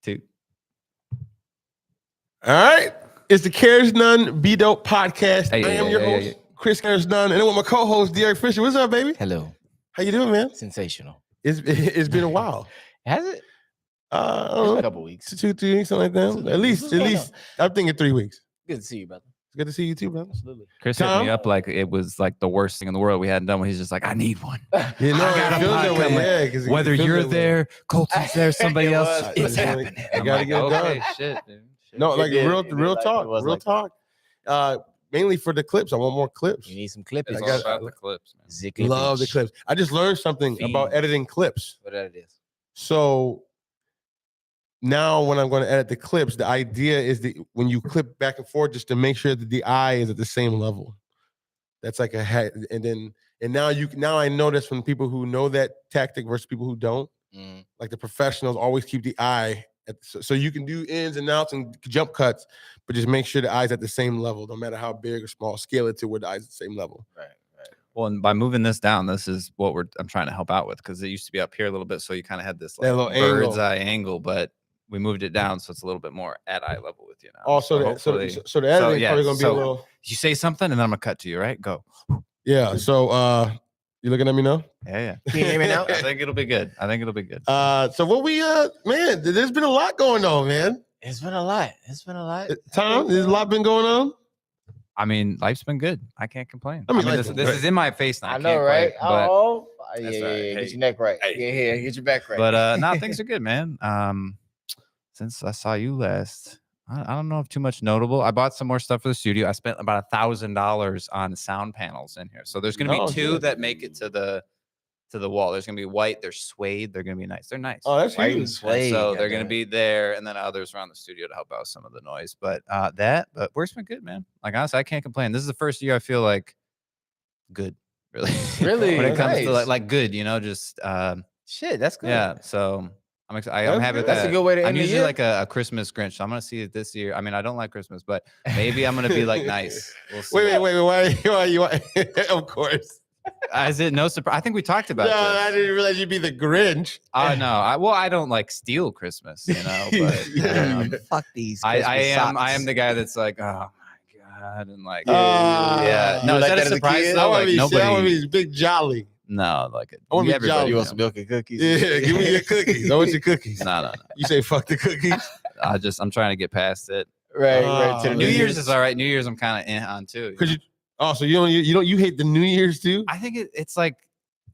2. All right. It's the Cares None Be Dope podcast. Hey, I am your host, Chris Cares None, and then with my co-host, Derek Fisher. What's up, baby? Hello. How you doing, man? Sensational. It's been a while. Has it? It's been a couple weeks. 2, 3 weeks, something like that. At least, I'm thinking 3 weeks. Good to see you, brother. It's good to see you too, brother. Absolutely. Chris hit me up like it was like the worst thing in the world. We hadn't done one. He's just like, I need one. You know, I got it feels that way. podcast. Yeah, Whether you're there, Colton's there, somebody else, was. it's I happening. gotta get it done. Shit, dude. Shit. No, like It did. real It did talk. like it was Real like talk. Mainly for the clips. I want more clips. You need some clips. It's I all got- about the clips, man. Zick Love the clips. I just learned something about editing clips. What that is. So now when I'm going to edit the clips, the idea is that when you clip back and forth, just to make sure that the eye is at the same level. That's like a head. And now I notice from people who know that tactic versus people who don't, like the professionals always keep the eye so you can do ins and outs and jump cuts, but just make sure the eye's at the same level, no matter how big or small. Scale it to where the eye's at the same level. Right. Well, and by moving this down, this is what I'm trying to help out with, because it used to be up here a little bit, so you kind of had this like That little bird's angle. eye angle, but we moved it down so it's a little bit more at eye level with you now. Also, so the hopefully- editing yeah, probably going to be so- a little. you say something, and then I'm gonna cut to you, right? Go. Yeah. So you looking at me now? Yeah. Can you hear me now? I think it'll be good. So what we man, there's been a lot going on, man. It's been a lot. Tom, there's a lot been going on. I mean, life's been good. I can't complain. I I mean, mean, life's this been is in my face now. I I know, can't right? quite, but, Oh, That's yeah. all right. Get Hey. your neck right. Hey. Yeah, get your back right. but no, things are good, man. Since I saw you last, I don't know if too much notable. I bought some more stuff for the studio. I spent about $1,000 on sound panels in here. So there's gonna be Oh, two good. that make it to the wall. There's gonna be white. They're suede. They're gonna be nice. They're nice. Oh, that's White and huge. suede. So they're going to goddamn. be there, and then others around the studio to help out some of the noise. But but work's been good, man. Like, honestly, I can't complain. This is the first year I feel like good, really. Really? when it comes to Nice. like good, just Shit, that's good. yeah. So I'm excited. I'm That's happy with good. That's that. a good way to I'm end the usually year. like a Christmas Grinch. So I'm gonna see it this year. I mean, I don't like Christmas, but maybe I'm gonna be like nice. We'll see. Wait. Why you? Of course. Is it no surprise? I think we talked about No, I this. didn't realize you'd be the Grinch. No, I don't like steal Christmas, but Fuck these. I Christmas am socks. the guy that's like, oh my god, and like, Yeah. no, You is like that that a as a surprise kid? though? I want Like to be. I want to nobody, be big jolly. no, like I wanna be everybody, jolly. You want some milk and cookies? Yeah, give me your cookies. I want your cookies. No. You say fuck the cookies. I'm trying to get past it. Right. To the New Year's is all right. New Year's I'm kind of on too. Because you. Oh, so you hate the New Year's too? I think it's like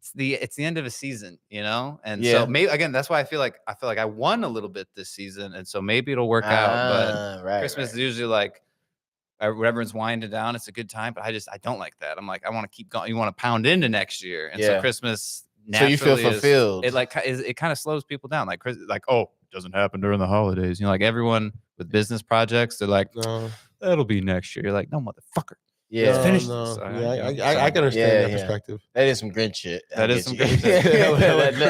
it's the end of a season, and Yeah. so maybe again that's why I feel like I won a little bit this season, and so maybe it'll work out. But Christmas is usually like when everyone's winding down, it's a good time, but I don't like that. I'm like, I want to keep going. You want to pound into next year, and so Yeah. Christmas So you feel naturally is- fulfilled. it kind of slows people down. Like oh, it doesn't happen during the holidays. Like everyone with business projects, they're like, No. that'll be next year. You're like, no, motherfucker. Yeah, No, finished no. this, all Yeah, right? I can understand Yeah, that yeah. perspective. that is some Grinch shit. That I is get some you. Grinch shit.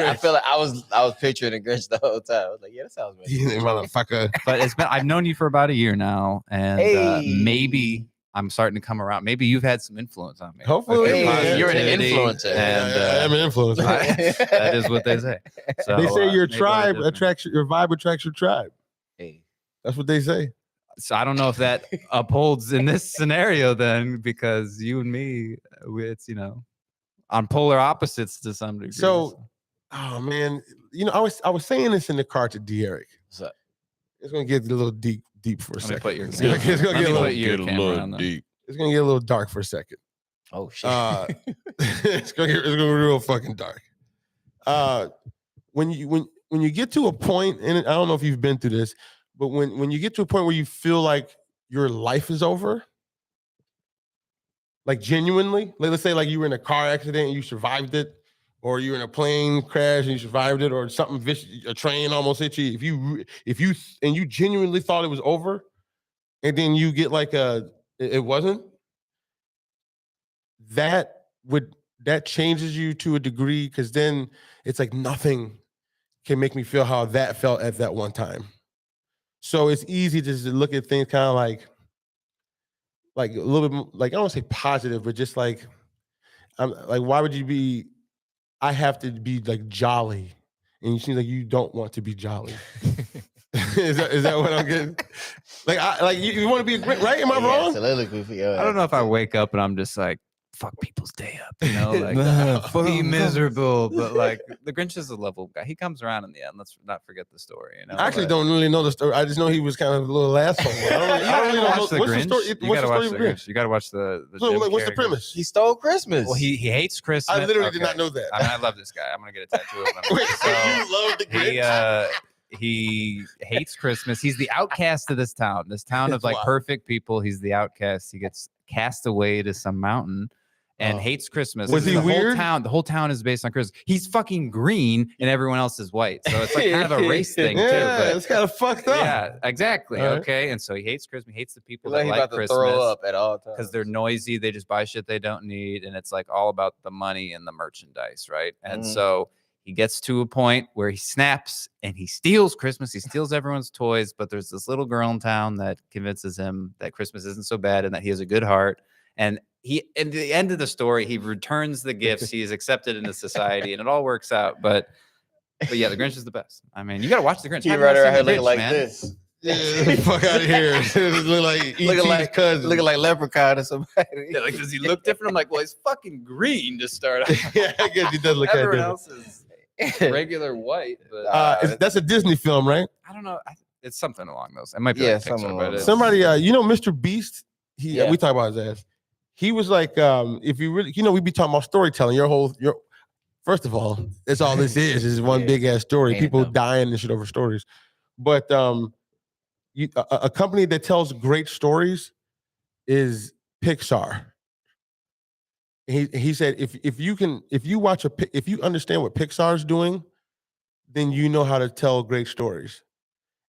I feel like I was picturing a Grinch the whole time. I was like, yeah, that sounds You good. motherfucker. But I've known you for about a year now, and Hey. maybe I'm starting to come around. Maybe you've had some influence on me. Hopefully, With your Hey, you're an positivity, influencer. and I am an influencer. that is what they say. So, They say your maybe tribe I'll attracts your vibe attracts your tribe. Hey. That's what they say. So I don't know if that upholds in this scenario then, because you and me, it's on polar opposites to some degree. So, oh man, I was saying this in the car to Derek. What's up? It's gonna get a little deep for a let me second. put your It's camera. gonna get Let a me little put your camera on there. It's gonna get a little dark for a second. Oh shit. It's gonna get real fucking dark. When you get to a point, and I don't know if you've been through this, but when you get to a point where you feel like your life is over, like genuinely, like let's say like you were in a car accident and you survived it, or you're in a plane crash and you survived it, or something vicious, a train almost hit you. If you genuinely thought it was over, and then you get like it wasn't. That changes you to a degree, because then it's like nothing can make me feel how that felt at that one time. So it's easy just to look at things kind of like a little bit like, I don't want to say positive, but just like, I'm like, why would you be? I have to be like jolly, and you seem like you don't want to be jolly. is that what I'm getting? Like you want to be a Grinch, right? Am I wrong? I don't know if I wake up and I'm just like, fuck people's day up, you know, like be miserable. But like the Grinch is a level guy. He comes around in the end. Let's not forget the story. You know, I actually don't really know the story. I just know he was kind of a little asshole. I don't really know what's the story. You gotta watch the Grinch. You gotta watch the so what's the premise? He stole Christmas. Well, he hates Christmas. I literally did not know that. I love this guy. I'm gonna get a tattoo of him. Wait, so you love the Grinch? He hates Christmas. He's the outcast of this town of like perfect people. He's the outcast. He gets cast away to some mountain and hates Christmas. Was he weird? The whole town is based on Christmas. He's fucking green and everyone else is white. So it's like kind of a race thing too. But it's kind of fucked up. Yeah, exactly. Right. Okay. And so he hates Christmas. He hates the people that like Christmas. Throw up at all times. Because they're noisy. They just buy shit they don't need. And it's like all about the money and the merchandise, right? And so he gets to a point where he snaps and he steals Christmas. He steals everyone's toys. But there's this little girl in town that convinces him that Christmas isn't so bad and that he has a good heart. And he, at the end of the story, he returns the gifts. He is accepted into society and it all works out. But yeah, the Grinch is the best. I mean, you got to watch the Grinch. He right around here looking like this. Yeah, fuck out of here. looking like cousin. Looking like Leprechaun or somebody. Yeah, like, does he look different? I'm like, well, he's fucking green to start out. Yeah, I guess he does look Everyone else is regular white, but that's a Disney film, right? I don't know. It's something along those. It might be like Pixar, but somebody, Mr. Beast. We talk about his ass. He was like, if you really, we be talking about storytelling. First of all, that's all this is one big ass story. People dying and shit over stories. But a company that tells great stories is Pixar. He said if you understand what Pixar's doing, then you know how to tell great stories.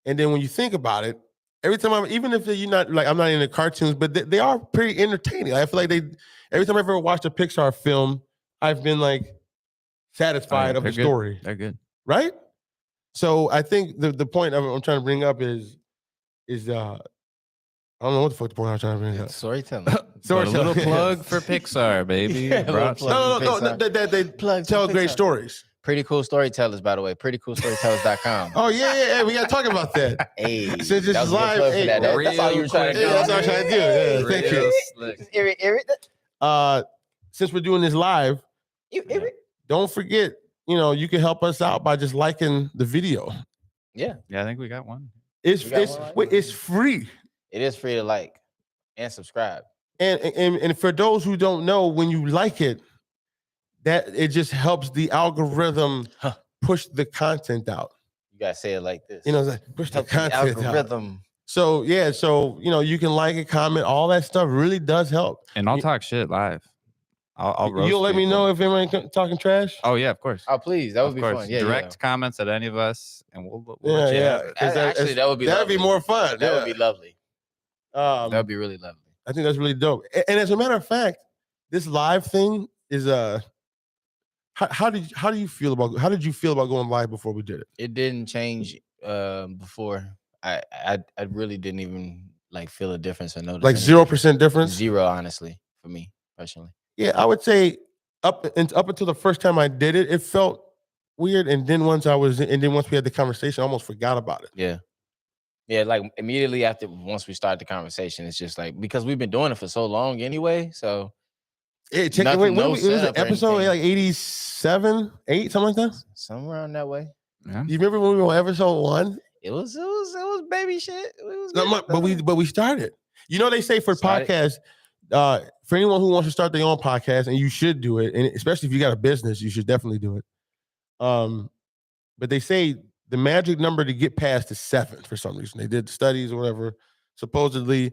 And then when you think about it, every time even if you're not like I'm not into cartoons, but they are pretty entertaining. I feel like every time I've ever watched a Pixar film, I've been like satisfied of the story. They're good, right? So I think the point I'm trying to bring up is I don't know what the fuck the point I'm trying to bring up. Storytelling. A little plug for Pixar, baby. No. They tell great stories. Pretty Cool Storytellers, by the way. PrettyCoolStorytellers.com. Oh, yeah. We got to talk about that. Hey. Since this is live. That's all you were trying to do. That's all I'm trying to do. Yeah, thank you. Since we're doing this live, don't forget, you can help us out by just liking the video. Yeah. Yeah, I think we got one. It's free. It is free to like and subscribe. And for those who don't know, when you like it, that it just helps the algorithm push the content out. You gotta say it like this. Push the content algorithm out. So you can like it, comment, all that stuff really does help. And I'll talk shit live. I'll roast You'll let me know if anyone talking trash? Oh yeah, of course. Oh please, that would be fun. Yeah, direct comments at any of us, and we'll Actually, that would be that'd be more fun. That would be lovely. That would be really lovely. I think that's really dope. And as a matter of fact, this live thing is how did you feel about going live before we did it? It didn't change before. I really didn't even like feel a difference or notice. Like 0% difference? Zero, honestly, for me personally. Yeah, I would say up until the first time I did it, it felt weird. And then once we had the conversation, I almost forgot about it. Yeah. Yeah, like immediately once we start the conversation, it's just like because we've been doing it for so long anyway. So it was an episode like 87, 8, something like that. Somewhere around that way. Yeah. You remember when we were on episode 1? It was baby shit. But we started. They say for podcasts, for anyone who wants to start their own podcast, and you should do it, and especially if you got a business, you should definitely do it. But they say the magic number to get past is 7 for some reason. They did studies or whatever. Supposedly,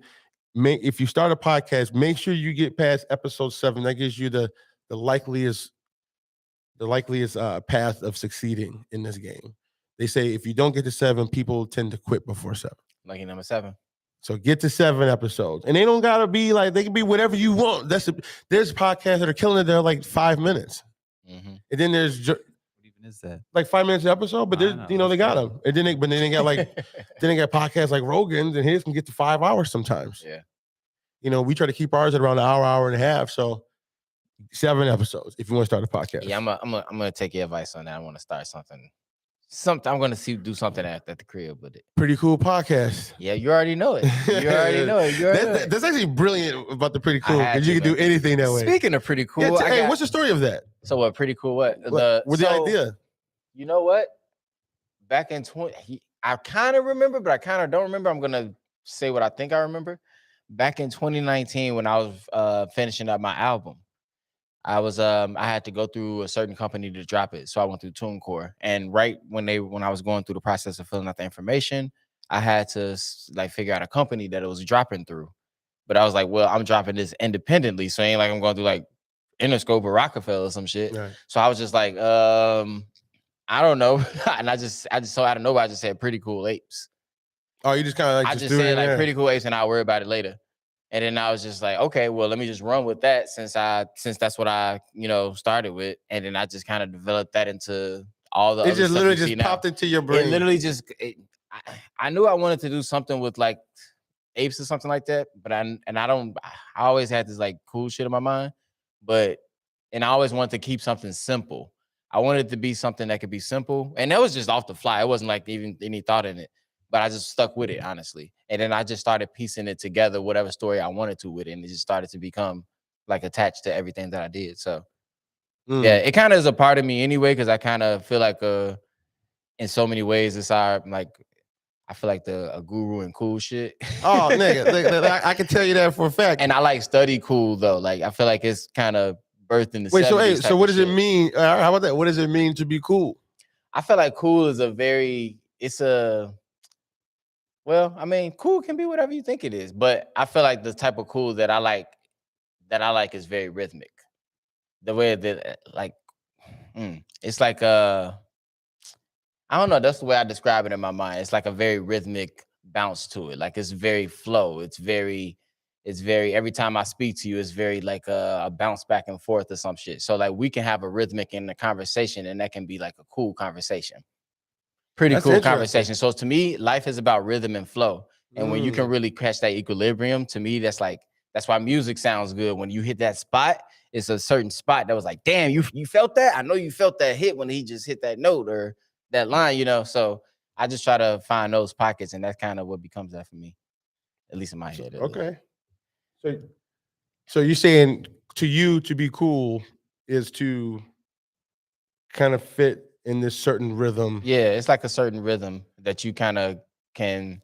if you start a podcast, make sure you get past episode 7. That gives you the likeliest path of succeeding in this game. They say if you don't get to 7, people tend to quit before 7. Lucky number 7. So get to 7 episodes, and they don't gotta be like they can be whatever you want. There's podcasts that are killing it. They're like 5 minutes, and then there's is that like 5 minutes an episode, but they got them. And then they got like then they got podcasts like Rogan's, and his can get to 5 hours sometimes. Yeah, we try to keep ours at around an hour and a half. So 7 episodes if you want to start a podcast. Yeah, I'm gonna take your advice on that. I want to start something I'm gonna do something at the crib with it. Pretty Cool podcast. Yeah, you already know it. You already know it. That's actually brilliant about the Pretty Cool because you can do anything that way. Speaking of Pretty Cool, hey, what's the story of that? So what? Pretty Cool. What's the idea? You know what? Back in I kind of remember, but I kind of don't remember. I'm gonna say what I think I remember. Back in 2019, when I was finishing up my album, I had to go through a certain company to drop it. So I went through TuneCore. And right when I was going through the process of filling out the information, I had to like figure out a company that it was dropping through. But I was like, well, I'm dropping this independently. So it ain't like I'm going through like Interscope or Rockefeller or some shit. Right. So I was just like, I don't know. And I just so out of nowhere, I just said Pretty Cool Apes. Oh, you just kind of like I just said like Pretty Cool Apes and I'll worry about it later. And then I was just like, okay, well, let me just run with that since that's what I, started with. And then I just kind of developed that into all the. It just literally just popped into your brain. It literally just. I knew I wanted to do something with like apes or something like that, but I always had this like cool shit in my mind, and I always wanted to keep something simple. I wanted it to be something that could be simple, and that was just off the fly. It wasn't like even any thought in it. But I just stuck with it, honestly. And then I just started piecing it together, whatever story I wanted to with it. And it just started to become like attached to everything that I did. So yeah, it kind of is a part of me anyway, because I kind of feel like in so many ways, I feel like a guru and cool shit. Oh, nigga, I can tell you that for a fact. And I like study cool though. Like I feel like it's kind of birthed in the 70s. So what does it mean? How about that? What does it mean to be cool? I feel like cool is well, I mean, cool can be whatever you think it is, but I feel like the type of cool that I like is very rhythmic. The way that it's like I don't know, that's the way I describe it in my mind. It's like a very rhythmic bounce to it. Like it's very flow. It's very every time I speak to you, it's very like a bounce back and forth or some shit. So like we can have a rhythmic in the conversation and that can be like a cool conversation. Pretty cool conversation. So to me, life is about rhythm and flow. And when you can really catch that equilibrium, to me, that's why music sounds good. When you hit that spot, it's a certain spot that was like, damn, you felt that? I know you felt that hit when he just hit that note or that line, So I just try to find those pockets, and that's kind of what becomes that for me, at least in my head. Okay. So you're saying to you to be cool is to kind of fit in this certain rhythm. Yeah, it's like a certain rhythm that you kind of can.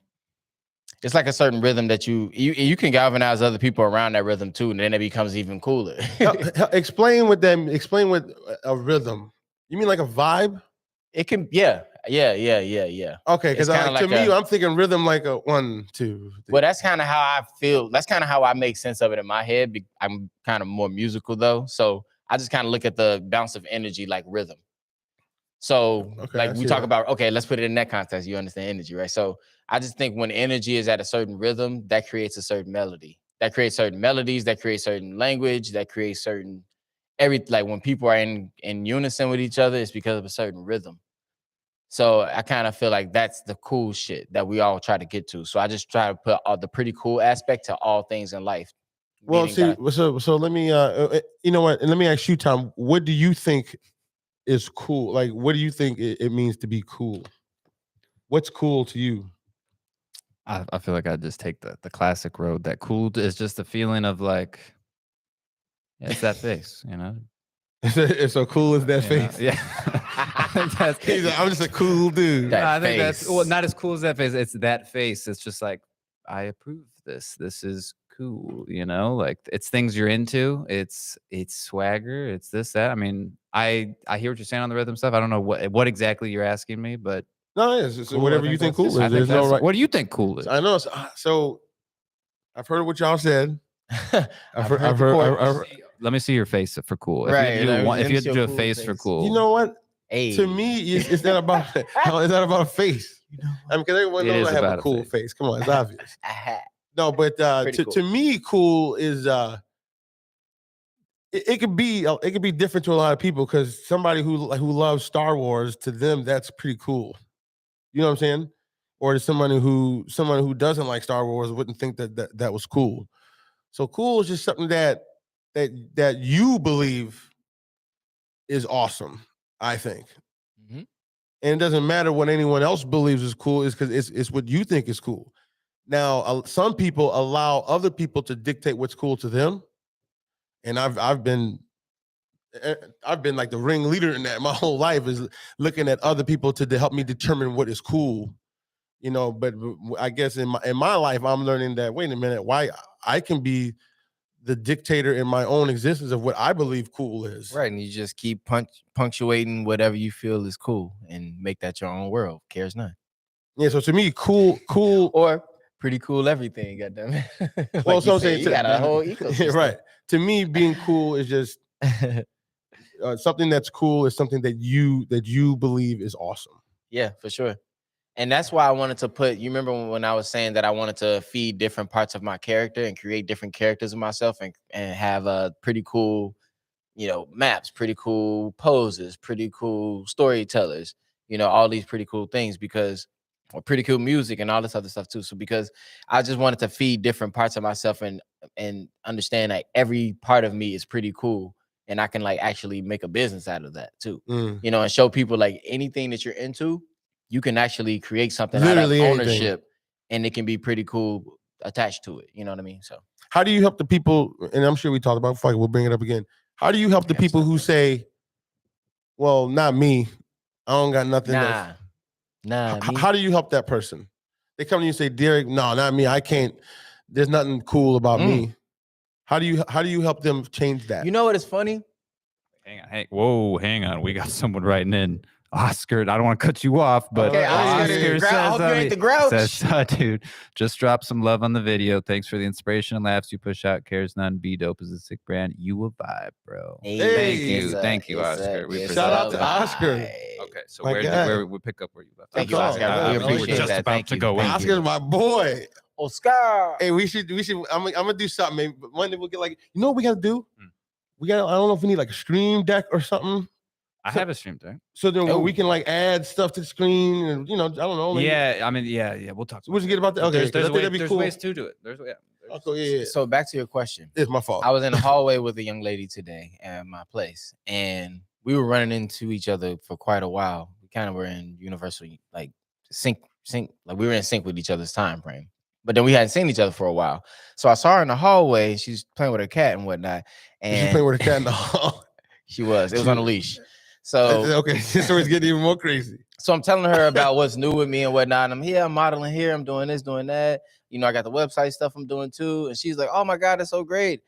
It's like a certain rhythm that you can galvanize other people around that rhythm too, and then it becomes even cooler. Explain what a rhythm. You mean like a vibe? It can, yeah. Okay, because to me, I'm thinking rhythm like a 1, 2, 3. Well, that's kind of how I feel. That's kind of how I make sense of it in my head. I'm kind of more musical though, so I just kind of look at the bounce of energy like rhythm. So like we talk about, okay, let's put it in that context. You understand energy, right? So I just think when energy is at a certain rhythm, that creates a certain melody. That creates certain melodies, that creates certain language, that creates certain like when people are in unison with each other, it's because of a certain rhythm. So I kind of feel like that's the cool shit that we all try to get to. So I just try to put all the pretty cool aspect to all things in life. Well, see, so let me, you know what? And let me ask you, Tom, what do you think is cool? Like, what do you think it means to be cool? What's cool to you? I feel like I just take the classic road. That cool is just the feeling of like, it's that face, It's so cool as that face. Yeah. I'm just a cool dude. I think that's not as cool as that face. It's that face. It's just like, I approve this. This is cool, like it's things you're into. It's swagger. It's this, that. I mean, I hear what you're saying on the rhythm stuff. I don't know what exactly you're asking me, but no, it's cool. Whatever you think cool is. There's no right. What do you think cool is? I know. So I've heard what y'all said. I've heard. Let me see your face for cool. Right. If you do a face for cool. You know what? Hey. To me, it's not about a face. I mean, because everyone knows I have a cool face. Come on, it's obvious. No, but to me, cool is it could be different to a lot of people, because somebody who loves Star Wars, to them that's pretty cool. You know what I'm saying? Or to someone who doesn't like Star Wars wouldn't think that was cool. So cool is just something that you believe is awesome, I think. Mm-hmm. And it doesn't matter what anyone else believes is cool, is because it's what you think is cool. Now, some people allow other people to dictate what's cool to them, and I've been like the ringleader in that my whole life, is looking at other people to help me determine what is cool, you know. But I guess in my life, I'm learning that, wait a minute, why I can be the dictator in my own existence of what I believe cool is. Right, and you just keep punctuating whatever you feel is cool and make that your own world. Cares none. Yeah, so to me, cool or pretty cool everything, goddamn it. Like well, so I'm saying, you got a whole ecosystem. Right. To me, being cool is just something that's cool is something that you believe is awesome. Yeah, for sure. And that's why I wanted to put, you remember when I was saying that I wanted to feed different parts of my character and create different characters of myself and have a pretty cool, you know, maps, pretty cool poses, pretty cool storytellers, you know, all these pretty cool things or pretty cool music and all this other stuff too. So because I just wanted to feed different parts of myself and understand like every part of me is pretty cool. And I can like actually make a business out of that too, you know, and show people like anything that you're into, you can actually create something literally out of ownership anything. And it can be pretty cool attached to it. You know what I mean? So how do you help the people? And I'm sure we talked about before, we'll bring it up again. How do you help the people who say, well, not me, I don't got nothing. How do you help that person? They come to you and say, Derek, no, not me. I can't, there's nothing cool about me. How do you help them change that? You know what is funny? Hang on. We got someone writing in. Oscar, I don't want to cut you off, but okay, Oscar says, I hope you ain't the grouch. Says, dude, just drop some love on the video. Thanks for the inspiration and laughs you push out. Cares none. B Dope is a sick brand. You a vibe, bro. Hey, thank you, Oscar. Shout out to Oscar. Okay, so where we pick up where you left. Thank you, Oscar. We appreciate just that. About to go. Oscar's my boy. Oscar. Hey, we should. I'm gonna do something. Maybe one day we'll get like, you know what we gotta do? I don't know if we need like a stream deck or something. I have a stream deck. So then we can like add stuff to the screen and, you know, I don't know. Maybe. Yeah, I mean, yeah. We'll talk. We'll just get about that. Okay, there's ways to do it. Yeah. So back to your question. It's my fault. I was in the hallway with a young lady today at my place, and we were running into each other for quite a while. We kind of were in universal like sync, like we were in sync with each other's time frame. But then we hadn't seen each other for a while. So I saw her in the hallway. She's playing with her cat and whatnot. And she's playing with her cat in the hall. She was. It was on a leash. So okay, this story's getting even more crazy. So I'm telling her about what's new with me and whatnot. And I'm modeling here. I'm doing this, doing that. You know, I got the website stuff I'm doing too. And she's like, "Oh my God, that's so great.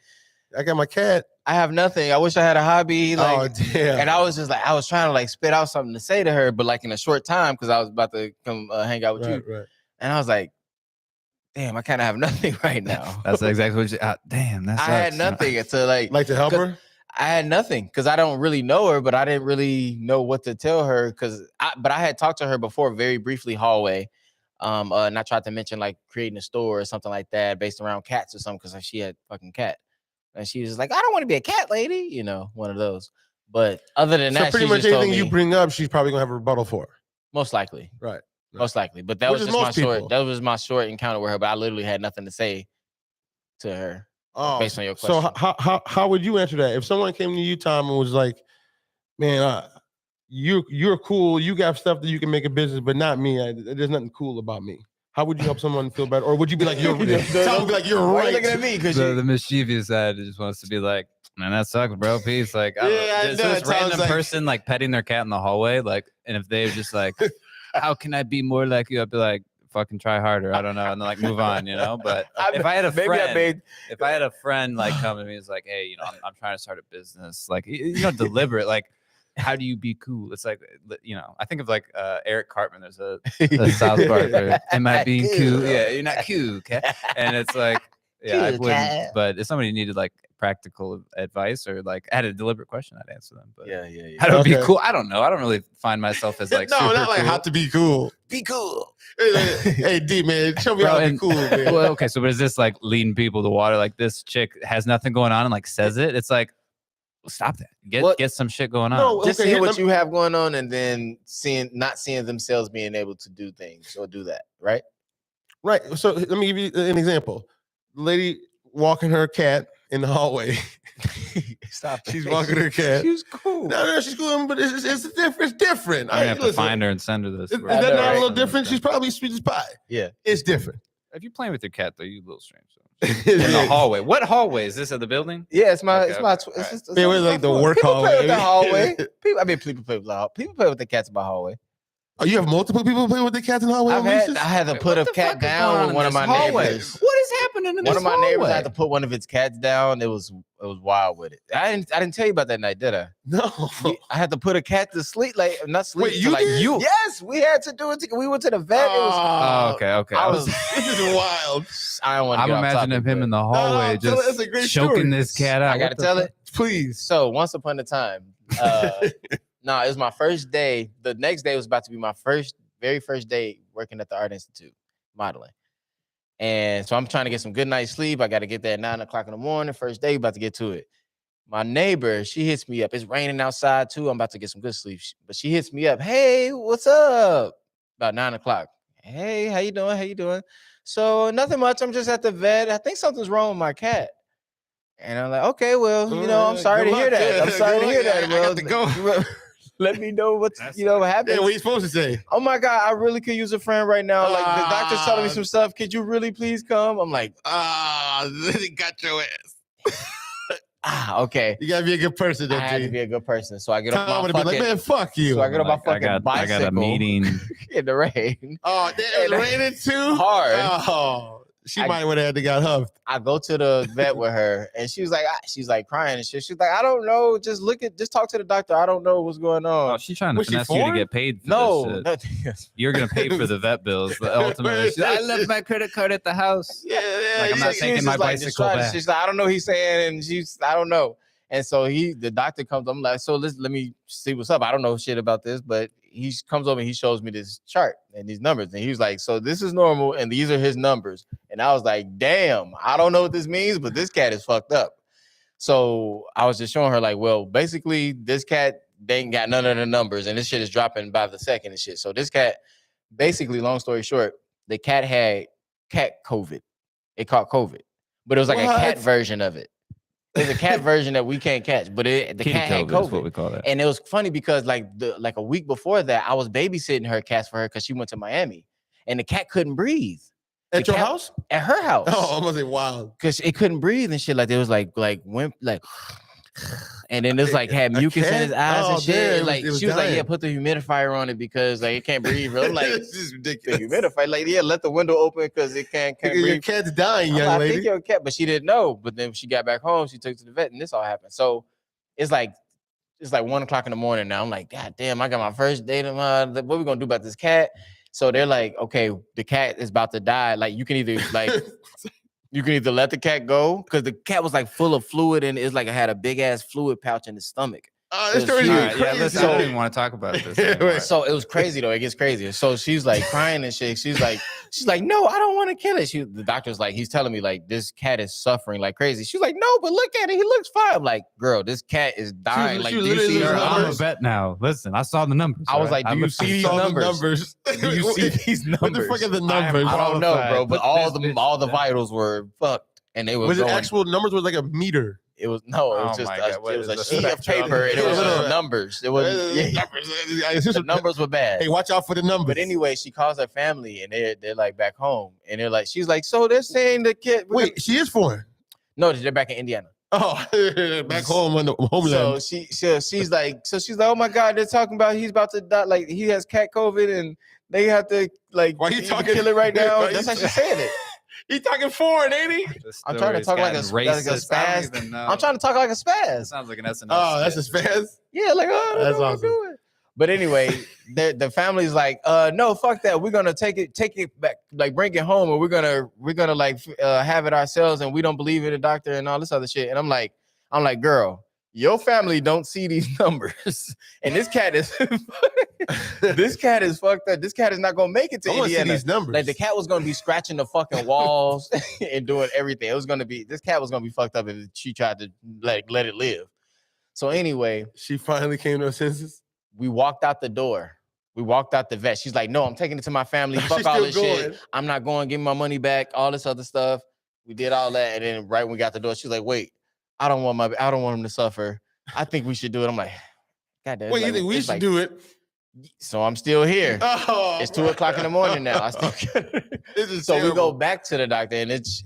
I got my cat. I have nothing. I wish I had a hobby." Like, oh damn. And I was just like, I was trying to like spit out something to say to her, but like in a short time because I was about to come hang out with you. Right. And I was like, damn, I kind of have nothing right now. That's exactly what you. Damn, that's. I had nothing to like to help her. I had nothing because I don't really know her, but I didn't really know what to tell her but I had talked to her before very briefly hallway. And I tried to mention like creating a store or something like that based around cats or something because she had fucking cat. And she was like, I don't want to be a cat lady, you know, one of those. But other than that, pretty much anything you bring up, she's probably gonna have a rebuttal for. Most likely. Right. Most likely. But that was just my short. That was my short encounter with her. But I literally had nothing to say to her. Based on your question. So how would you answer that? If someone came to you, Tom, and was like, man, you're cool, you got stuff that you can make a business, but not me. There's nothing cool about me. How would you help someone feel better? Or would you be like, you're Tom would be like, you're right. Why are you looking at me? Because the mischievous side just wants to be like, man, that sucks, bro. Peace. Like, this random person like petting their cat in the hallway, like, and if they're just like, how can I be more like you? I'd be like, fucking try harder. I don't know, and then like move on, you know. But if I had a friend, if I had a friend like come to me, it's like, hey, you know, I'm trying to start a business, like, you know, deliberate, like, how do you be cool? It's like, you know, I think of like Eric Cartman. There's a South Park. Am I being cool? Yeah, you're not cool, okay? And it's like, yeah, I wouldn't. But if somebody needed like practical advice or like had a deliberate question, I'd answer them. But yeah. How to be cool? I don't know. I don't really find myself as like no, super not like cool. how to be cool. Be cool. Hey, D man, show me how to be cool, man. Well, okay, so but is this like leading people to water? Like this chick has nothing going on and like says it. It's like, well, stop that. Get some shit going on. No, just seeing what you have going on and then not seeing themselves being able to do things or do that, right? Right. So let me give you an example. Lady walking her cat in the hallway. Stop it. She's walking her cat. She was cool. No, she's cool, but it's different. I have to find her and send her this. Is that not a little different? She's probably sweet as pie. Yeah, it's different. If you're playing with your cat, though, you a little strange. In the hallway. What hallway is this? At the building? Yeah, it's my. It was like the work hallway. People play with the hallway. People play with the cats in my hallway. Oh, you have multiple people playing with the cats in the hallway? I had to put a cat down with one of my neighbors. What is happening in this hallway? One of my neighbors had to put one of its cats down. It was wild with it. I didn't tell you about that night, did I? No. I had to put a cat to sleep, like not sleep. Wait, you did? Yes, we had to do it. We went to the vet. Okay. This is wild. I'm imagining him in the hallway just choking this cat out. I gotta tell it, please. So once upon a time, it was my first day. The next day was about to be my very first day working at the Art Institute, modeling. And so I'm trying to get some good night's sleep. I got to get there at 9 o'clock in the morning. First day, about to get to it. My neighbor, she hits me up. It's raining outside too. I'm about to get some good sleep. But she hits me up. Hey, what's up? About 9 o'clock. Hey, how you doing? So nothing much. I'm just at the vet. I think something's wrong with my cat. And I'm like, okay, well, I'm sorry to hear that. I'm sorry to hear that. Well, I got to go. Let me know what happened. Yeah, what are you supposed to say? Oh my God, I really could use a friend right now. Like the doctor's telling me some stuff. Could you really please come? I'm like, they got your ass. Okay. You gotta be a good person. I had to be a good person. So I get off my fucking. Be like, man, fuck you. So I get off my fucking bicycle. I got a meeting in the rain. Oh, it was raining too hard. Oh. She might would have got huffed. I go to the vet with her, and she's like crying and shit. She's like, I don't know. Just talk to the doctor. I don't know what's going on. Oh, she's trying to finesse you to get paid for no, this shit. You're gonna pay for the vet bills. Ultimately, I left my credit card at the house. Yeah. Like, I'm not taking my bicycle back. She's like, I don't know. He's saying, and I don't know. And so the doctor comes. I'm like, so let me see what's up. I don't know shit about this, but he comes over and he shows me this chart and these numbers, and he was like, so this is normal, and these are his numbers. And I was like, damn, I don't know what this means, but this cat is fucked up. So I was just showing her like, well, basically this cat, they ain't got none of the numbers, and this shit is dropping by the second and shit. So this cat, basically, long story short, the cat had cat COVID. It caught COVID, but it was like a cat version of it. There's a cat version that we can't catch, but the cat had COVID. That's what we call that. And it was funny because like a week before that, I was babysitting her cats for her because she went to Miami, and the cat couldn't breathe. At your house? At her house. Oh, I was like, wow. Because it couldn't breathe and shit. Like it was like wimp, like, and then it's like had mucus in his eyes and shit. Like she was dying. Like, yeah, put the humidifier on it because like it can't breathe. I'm like, this is ridiculous. The humidifier, like, yeah, let the window open because it can't breathe. Your cat's dying, young lady. I think your cat, but she didn't know. But then she got back home, she took to the vet, and this all happened. So it's like 1 o'clock in the morning now. I'm like, God damn, I got my first date. What are we gonna do about this cat? So they're like, okay, the cat is about to die. Like you can either let the cat go because the cat was like full of fluid and it's like it had a big ass fluid pouch in the stomach. This story is crazy. Yeah, listen, I don't even want to talk about this. So it was crazy though. It gets crazier. So she's like crying and shit. She's like, no, I don't want to kill it. The doctor's like, he's telling me like this cat is suffering like crazy. She's like, no, but look at it. He looks fine. I'm like, girl, this cat is dying. Like, do you see her? I'm a vet now. Listen, I saw the numbers. I was like, do you see these numbers? Do you see these numbers? What the fuck are the numbers? I don't know, bro. But all the vitals were fucked, and they were. Was it actual numbers? Was like a meter? It was just it was a sheet of paper and it was little numbers. It was the numbers were bad. Hey, watch out for the numbers. But anyway, she calls her family and they're like back home and they're like, she's like, so they're saying the kid. Wait, she is foreign? No, they're back in Indiana. Oh, back home on the homeland. So she's like, oh my God, they're talking about he's about to die. Like he has cat COVID and they have to like. Why you talking? Kill it right now? That's how she's saying it. He talking foreign, ain't he? I'm trying to talk like a spaz. I'm trying to talk like a spaz. Sounds like an SNL. Oh, that's a spaz? Yeah, like, that's awesome. But anyway, the family's like, no, fuck that. We're gonna take it back, like bring it home, or we're gonna like have it ourselves, and we don't believe in the doctor and all this other shit. And I'm like, girl, your family don't see these numbers, and this cat is fucked up. This cat is not gonna make it to Indiana. See these numbers. Like the cat was gonna be scratching the fucking walls and doing everything. This cat was gonna be fucked up if she tried to like let it live. So anyway, she finally came to her senses. We walked out the door. We walked out the vet. She's like, no, I'm taking it to my family. Fuck all this shit. I'm not going. Give me my money back. All this other stuff. We did all that, and then right when we got the door, she's like, wait. I don't want him to suffer. I think we should do it. I'm like, God damn. Wait, you think we should do it? So I'm still here. Oh, it's 2:00 in the morning now. I still so terrible. We go back to the doctor, and it's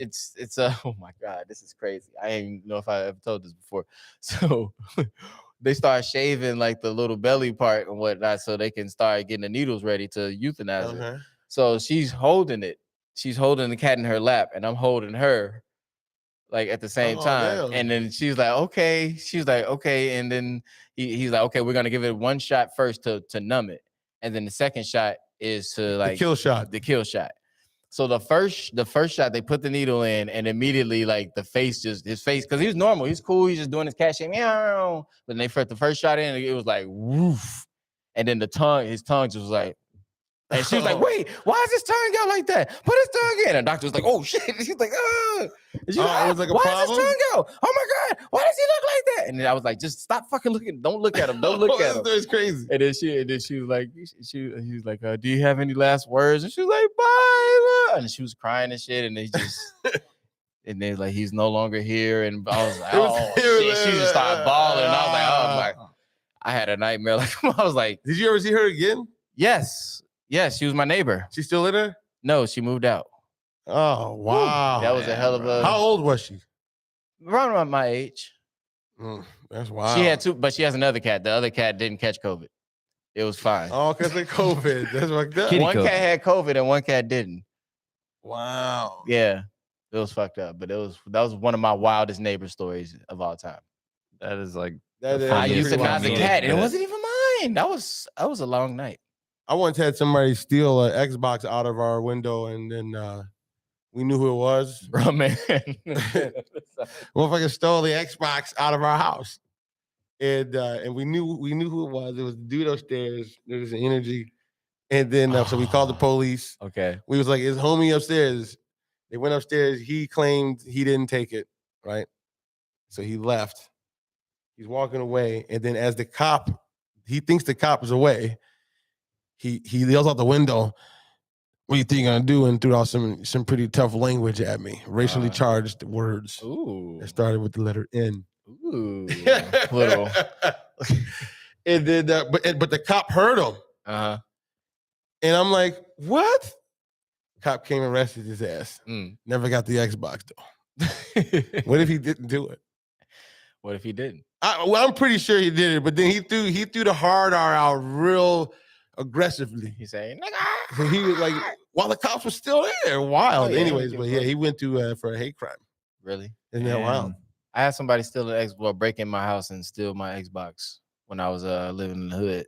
oh my God, this is crazy. I didn't know if I ever told this before. So they start shaving like the little belly part and whatnot, so they can start getting the needles ready to euthanize it. So she's holding it. She's holding the cat in her lap, and I'm holding her like at the same time. Damn. And then she's like, okay. She's like, okay. And then he's like, okay, we're gonna give it one shot first to numb it, and then the second shot is to like the kill shot. So the first shot, they put the needle in, and immediately like his face, because he was normal, he's cool, he's just doing his cat shit, meow. But then they put the first shot in, and it was like woof, and then his tongue just was like. And she was like, wait, why is his tongue out like that? Put his tongue in. And the doctor was like, oh, shit. And she's like, And she's like, it was like a why problem? Does his tongue go? Oh, my God. Why does he look like that? And then I was like, just stop fucking looking. Don't look at him. Don't look at him. That's crazy. And then she was like, she was like, do you have any last words? And she was like, bye. And she was crying and shit. And they just, and then like, he's no longer here. And I was like, oh, shit. She just started bawling. And I was like, oh, my. I had a nightmare. Like, I was like, did you ever see her again? Yes. Yes, she was my neighbor. She's still in there? No, she moved out. Oh, wow. That was a hell of a... How old was she? Around my age. That's wild. She had two, but she has another cat. The other cat didn't catch COVID. It was fine. Oh, because of COVID. That's like that. One cat had COVID and one cat didn't. Wow. Yeah, it was fucked up. But that was one of my wildest neighbor stories of all time. That is like... I used to nod the cat, and it wasn't even mine. That was a long night. I once had somebody steal an Xbox out of our window, and then we knew who it was. Bro, man. Motherfucker stole the Xbox out of our house. And we knew who it was. It was the dude upstairs. There was an energy. And then so we called the police. Okay. We was like, it's homie upstairs. They went upstairs. He claimed he didn't take it, right? So he left. He's walking away. And then as he thinks the cop is away, he yells out the window, what do you think you're gonna do? And threw out some pretty tough language at me, racially charged words. Ooh. That started with the letter N. Ooh. Little. And then, but the cop heard him. Uh-huh. And I'm like, what? Cop came and arrested his ass. Never got the Xbox though. What if he didn't do it? What if he didn't? I'm pretty sure he did it, but then he threw the hard R out real aggressively. He's saying, nigga. So he was like, while the cops were still there, wild. Oh, yeah, anyways, but yeah, he went to for a hate crime. Really? Isn't that wild? I had somebody steal an Xbox, break in my house and steal my Xbox when I was living in the hood.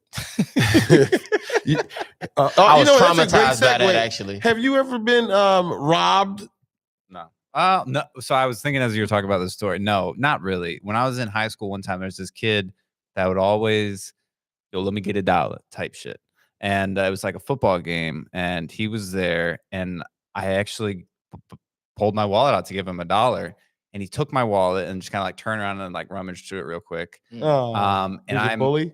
I was traumatized by that, actually. Have you ever been robbed? No. No. So I was thinking as you were talking about this story. No, not really. When I was in high school one time, there's this kid that would always, yo, let me get $1 type shit. And it was like a football game, and he was there, and I actually pulled my wallet out to give him $1, and he took my wallet and just kind of like turned around and like rummaged through it real quick. Oh, and I'm bully.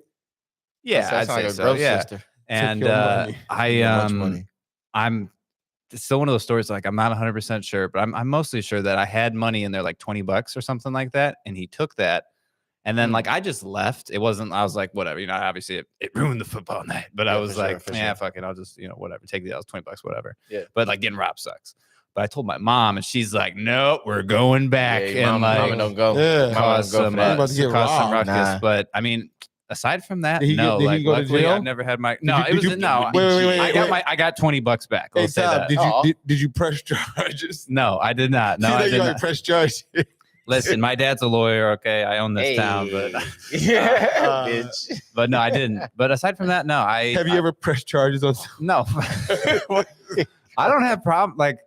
Yeah, I'd say so. Yeah, sister. And I'm it's still one of those stories. Like I'm not 100% sure, but I'm mostly sure that I had money in there, like $20 or something like that, and he took that. And then like I just left. It wasn't, I was like, whatever, you know, obviously it ruined the football night, but I was like, yeah, fuck it. I'll just, you know, whatever, take the $20, whatever. Yeah. But like getting robbed sucks. But I told my mom, and she's like, nope, we're going back. Yeah, and mama don't go. Yeah. Cause some ruckus. Nah. But I mean, aside from that, no. Like luckily I've never had my Wait. I got $20 back. Hey, Tom, did you press charges? No, I did not. No, I did not press charges. Listen, my dad's a lawyer. Okay, I own this town, but bitch. But no, I didn't. But aside from that, no. Have you ever pressed charges on? No, I don't have problem. Like,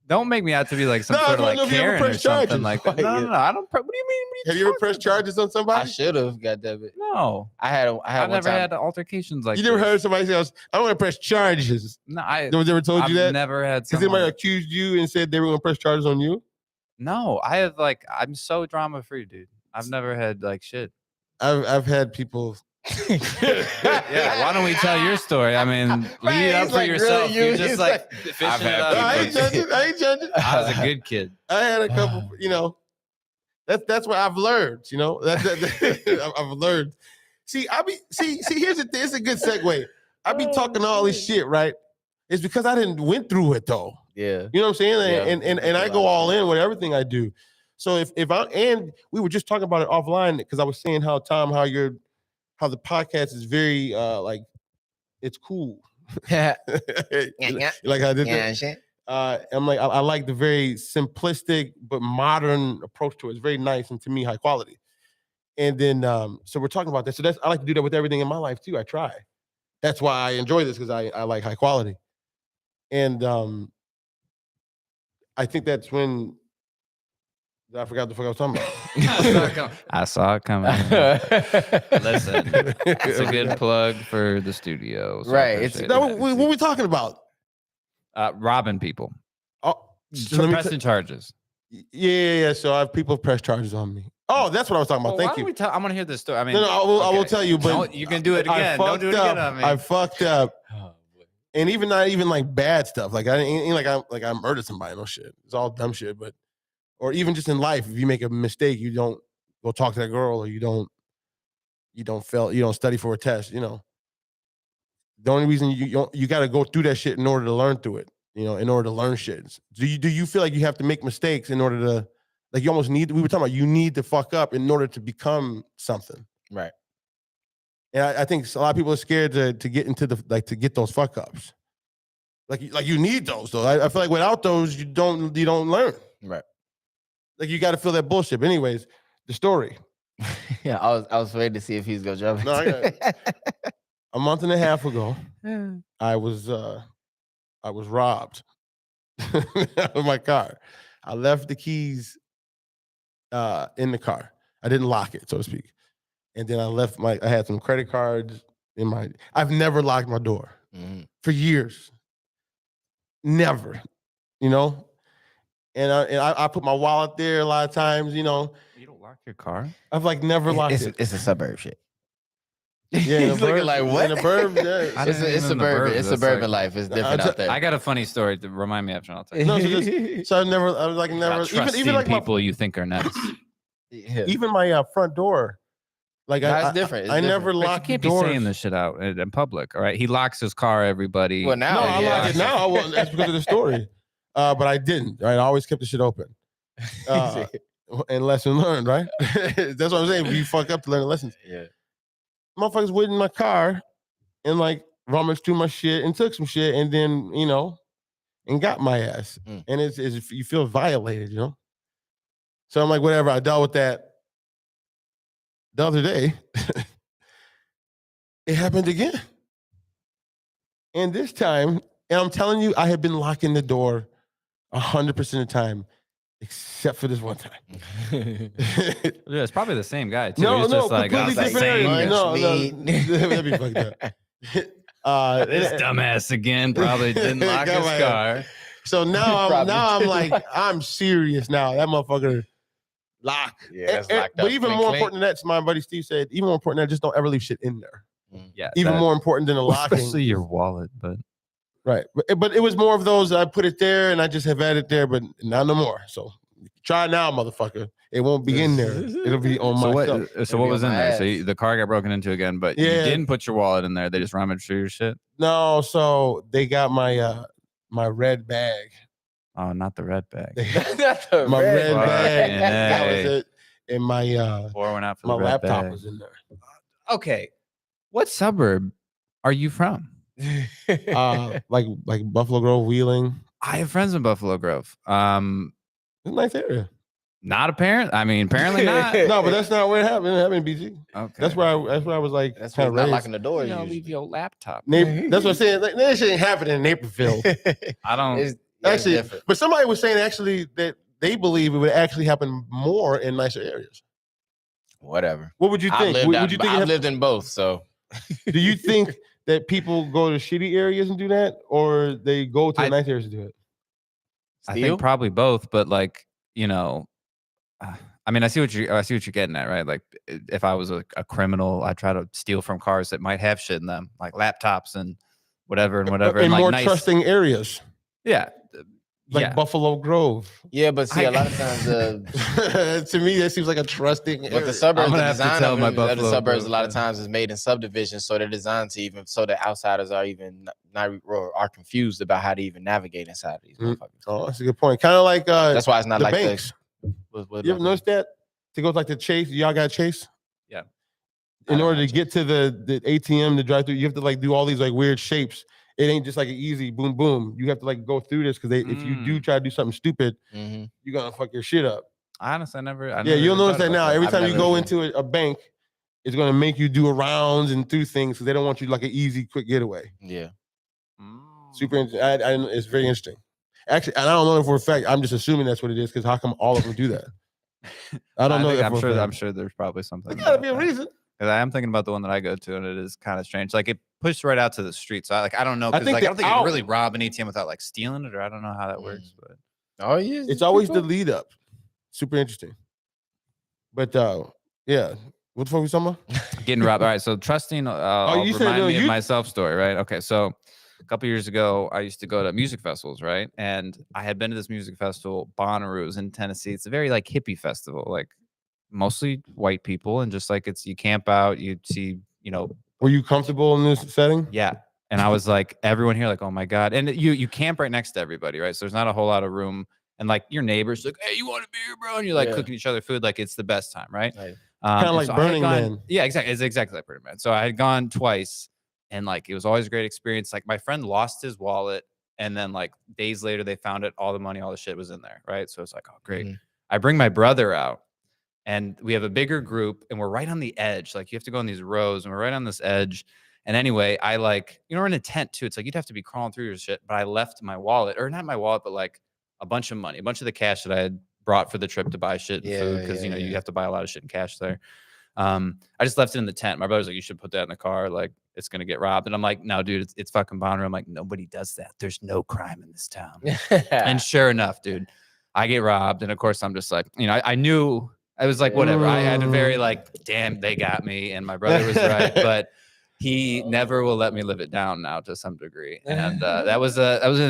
don't make me out to be like some sort of like Karen or something like that. No. I don't. What do you mean? Have you ever pressed charges on somebody? I should have. Goddammit. No, I've never had altercations like. You never heard somebody say, "I want to press charges." No, I. No one's ever told you that. Never had. Has anybody accused you and said they were going to press charges on you? No, I have like I'm so drama free, dude. I've never had like shit. I've had people. Yeah, why don't we tell your story? I mean, lead it up for yourself. Really, you're just like fishing it out. I ain't judging. I was a good kid. I had a couple, you know. That's what I've learned. You know, I've learned. See, here's the thing. It's a good segue. I be talking all this shit, right? It's because I didn't went through it though. Yeah. You know what I'm saying? And I go all in with everything I do. So if I, and we were just talking about it offline because I was saying how the podcast is very like it's cool. Like I did that. I'm like I like the very simplistic but modern approach to it. It's very nice and to me high quality. And then so we're talking about that. So I like to do that with everything in my life too. I try. That's why I enjoy this because I like high quality. And I think that's when I forgot the fuck I was talking about. I saw it coming. Listen, it's a good plug for the studio. So right. What are we talking about? Robbing people. Oh, pressing charges. Yeah. So I have people press charges on me. Oh, that's what I was talking about. Thank you. I want to hear this story. I mean, no, I will tell you, but you can do it again. Don't do it again on me. I fucked up. And even not even like bad stuff. Like I ain't like I murdered somebody. No shit. It's all dumb shit. But or even just in life, if you make a mistake, you don't go talk to that girl, or you don't study for a test. You know, the only reason you got to go through that shit in order to learn through it. You know, in order to learn shit. Do you feel like you have to make mistakes in order to, like you almost need? We were talking about you need to fuck up in order to become something. Right. And I think a lot of people are scared to get into to get those fuck ups. Like you need those though. I feel like without those, you don't learn. Right. Like you got to feel that bullshit. But anyways, the story. Yeah, I was waiting to see if he's gonna jump. No, a month and a half ago, I was robbed of my car. I left the keys in the car. I didn't lock it, so to speak. And then I had some credit cards in I've never locked my door for years. Never, you know? And I put my wallet there a lot of times, you know. You don't lock your car? I've like never locked it. It's a suburb shit. Yeah, he's looking like what? In the burbs, yeah. It's suburban. It's suburban life. It's different out there. I got a funny story to remind me after. I'll tell you. No, so I was like never. Even like people you think are nuts. Yeah. Even my front door. Like that's different. I never lock the doors. You can't be saying this shit out in public, all right? He locks his car, everybody. Well, now I lock it now. Well, that's because of the story. But I didn't. Right? I always kept the shit open. And lesson learned, right? That's what I'm saying. You fuck up to learn lessons. Yeah. Motherfuckers went in my car and like rummaged through my shit and took some shit and then, you know, and got my ass. And it's you feel violated, you know? So I'm like, whatever. I dealt with that. The other day, it happened again. And this time, and I'm telling you, I have been locking the door 100% of the time, except for this one time. Yeah, it's probably the same guy, too. No, He's just like, completely different area. No, that'd be fucked up. This dumbass again probably didn't lock his car. So now I'm like, I'm serious now. That motherfucker lock. Yeah, but even more important than that, my buddy Steve said, even more important than that, just don't ever leave shit in there. Yeah. Even more important than the locking. Especially your wallet, but. Right. But it was more of those, I put it there and I just have had it there, but not no more. So try now, motherfucker. It won't be in there. It'll be on my stuff. So what was in there? So the car got broken into again, but you didn't put your wallet in there. They just rummaged through your shit? No, so they got my my red bag. Oh, not the red bag. My red bag. Hey. That was it. And my pouring out for my the red laptop bag. was in there. Okay. What suburb are you from? Like Buffalo Grove, Wheeling. I have friends in Buffalo Grove. It's a nice area. Not apparent. I mean, apparently not. No, but that's not where it happened. It happened in BG. Okay. That's where I was like, that's why not locking the door. You don't leave your laptop. That's what I'm saying. Like, that shit ain't happening in Naperville. I don't. Actually, but somebody was saying actually that they believe it would actually happen more in nicer areas. Whatever. What would you think? I've lived in both, so. Do you think that people go to shitty areas and do that, or they go to nice areas to do it? I think probably both, but like, you know, I mean, I see what you're getting at, right? Like, if I was a criminal, I try to steal from cars that might have shit in them, like laptops and whatever and whatever. In like more trusting areas. Yeah, like Buffalo Grove. Yeah, but see, a lot of times, to me, that seems like a trusting. But the suburbs, the design of the suburbs, a lot of times is made in subdivisions, so they're designed to even so that outsiders are even not or are confused about how to even navigate inside of these motherfuckers. Oh, that's a good point. Kind of like that's why it's not the like banks. You ever noticed that? To go like the Chase, y'all got Chase? Yeah. In order to get to the ATM, the drive-through, you have to like do all these like weird shapes. It ain't just like an easy boom, boom. You have to like go through this because if you do try to do something stupid, you're gonna fuck your shit up. Honestly, I never you'll notice that now. Every time you go into a bank, it's gonna make you do rounds and do things because they don't want you like an easy, quick getaway. Yeah. Super interesting. It's very interesting. Actually, and I don't know for a fact. I'm just assuming that's what it is because how come all of them do that? I don't know. I'm sure there's probably something. There's gotta be a reason. Because I am thinking about the one that I go to, and it is kind of strange. Like it pushed right out to the street, so I don't know. Because I don't think you can really rob an ATM without like stealing it, or I don't know how that works. But it's always the lead up. Super interesting. But yeah, what the fuck we talking about? Getting robbed. All right, so trusting. You remind me of my self story, right? Okay, so a couple years ago, I used to go to music festivals, right? And I had been to this music festival, Bonnaroo's in Tennessee. It's a very like hippie festival, like mostly white people, and just like you camp out, you see, Were you comfortable in this setting? Yeah. And I was like, everyone here, like, oh my God. And you camp right next to everybody, right? So there's not a whole lot of room. And like your neighbors, like, hey, you want a beer, bro? And you're like cooking each other food, like it's the best time, right? Kind of like Burning Man. Yeah, exactly. It's exactly like Burning Man. So I had gone twice, and like it was always a great experience. Like my friend lost his wallet, and then like days later they found it, all the money, all the shit was in there, right? So it's like, oh great. I bring my brother out. And we have a bigger group, and we're right on the edge. Like you have to go in these rows, and we're right on this edge. And anyway, I like, we're in a tent too. It's like you'd have to be crawling through your shit. But I left my wallet, or not my wallet, but like a bunch of money, a bunch of the cash that I had brought for the trip to buy shit and food, because you have to buy a lot of shit in cash there. I just left it in the tent. My brother's like, you should put that in the car. Like it's gonna get robbed. And I'm like, no, dude, it's fucking Bonnaroo. I'm like, nobody does that. There's no crime in this town. And sure enough, dude, I get robbed. And of course, I'm just like, I knew. I was like, whatever. I had a very like, damn, they got me. And my brother was right. But he never will let me live it down now to some degree. And that was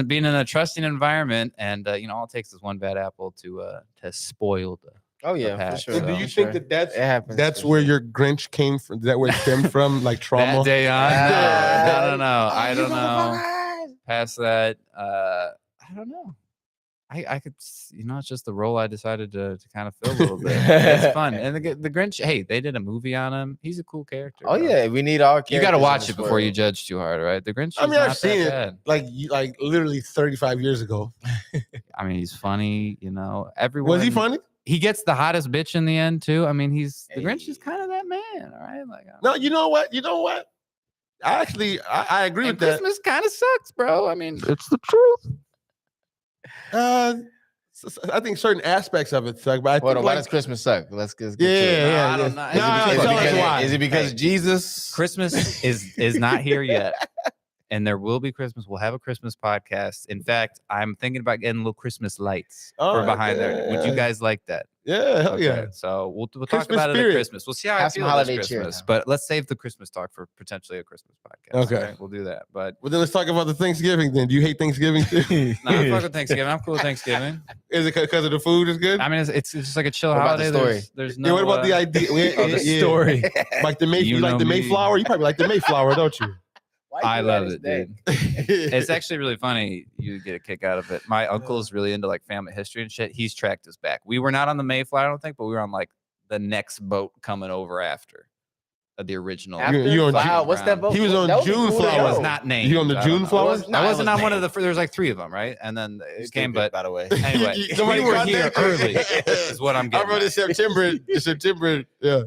being in a trusting environment. And, all it takes is one bad apple to spoil the for sure. So do you think that's where your Grinch came from? Is that where it stemmed from? Like trauma? That day on? No. I don't know. Past that, I don't know. I could, it's just the role I decided to kind of fill a little bit. It's fun. And the Grinch, hey, they did a movie on him. He's a cool character. Oh, bro. Yeah. We need our characters. You got to watch it before you judge too hard, right? The Grinch, I've seen it like literally 35 years ago. I mean, he's funny, everyone. Was he funny? He gets the hottest bitch in the end, too. I mean, the Grinch is kind of that man, all right? Like, no, you know what? I agree with that. Christmas kind of sucks, bro. I mean, it's the truth. I think certain aspects of it suck, but why does Christmas suck? Let's get I don't know. Is it because Jesus? Christmas is not here yet, and there will be Christmas. We'll have a Christmas podcast. In fact, I'm thinking about getting little Christmas lights for behind there. Would you guys like that? Yeah, hell yeah. So we'll talk about it at Christmas. We'll see how I feel about Christmas. But let's save the Christmas talk for potentially a Christmas podcast. Okay. Right? We'll do that. But then let's talk about the Thanksgiving then. Do you hate Thanksgiving too? No, I'm fucking Thanksgiving. I'm cool with Thanksgiving. Is it because of the food is good? I mean, it's just like a chill holiday. There's no. What about the idea? The story. Like you like the Mayflower? You probably like the Mayflower, don't you? I love it, dude. It's actually really funny. You get a kick out of it. My uncle is really into like family history and shit. He's tracked us back. We were not on the Mayflower, I don't think, but we were on like the next boat coming over after the original. What's that boat? He was on June Flower. Was not named. You on the June Flower? I wasn't on one of the. There was like 3 of them, right? And then it came, but by the way, anyway, we were here early. Is what I'm getting. I wrote in September. Yeah.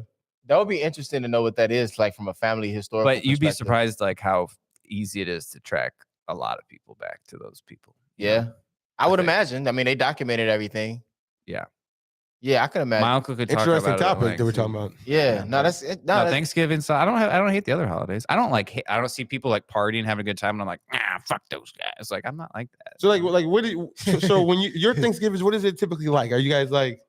That would be interesting to know what that is like from a family historical. But you'd be surprised like how easy it is to track a lot of people back to those people. Yeah. I would imagine. I mean, they documented everything. Yeah. Yeah, I can imagine. My uncle could talk interesting about topic that we're talking about. Yeah. No, that's it. No, Thanksgiving. So I don't hate the other holidays. I don't see people like partying, having a good time, and I'm like, fuck those guys. Like, I'm not like that. So like what do you, so when your Thanksgivings, what is it typically like? Are you guys like,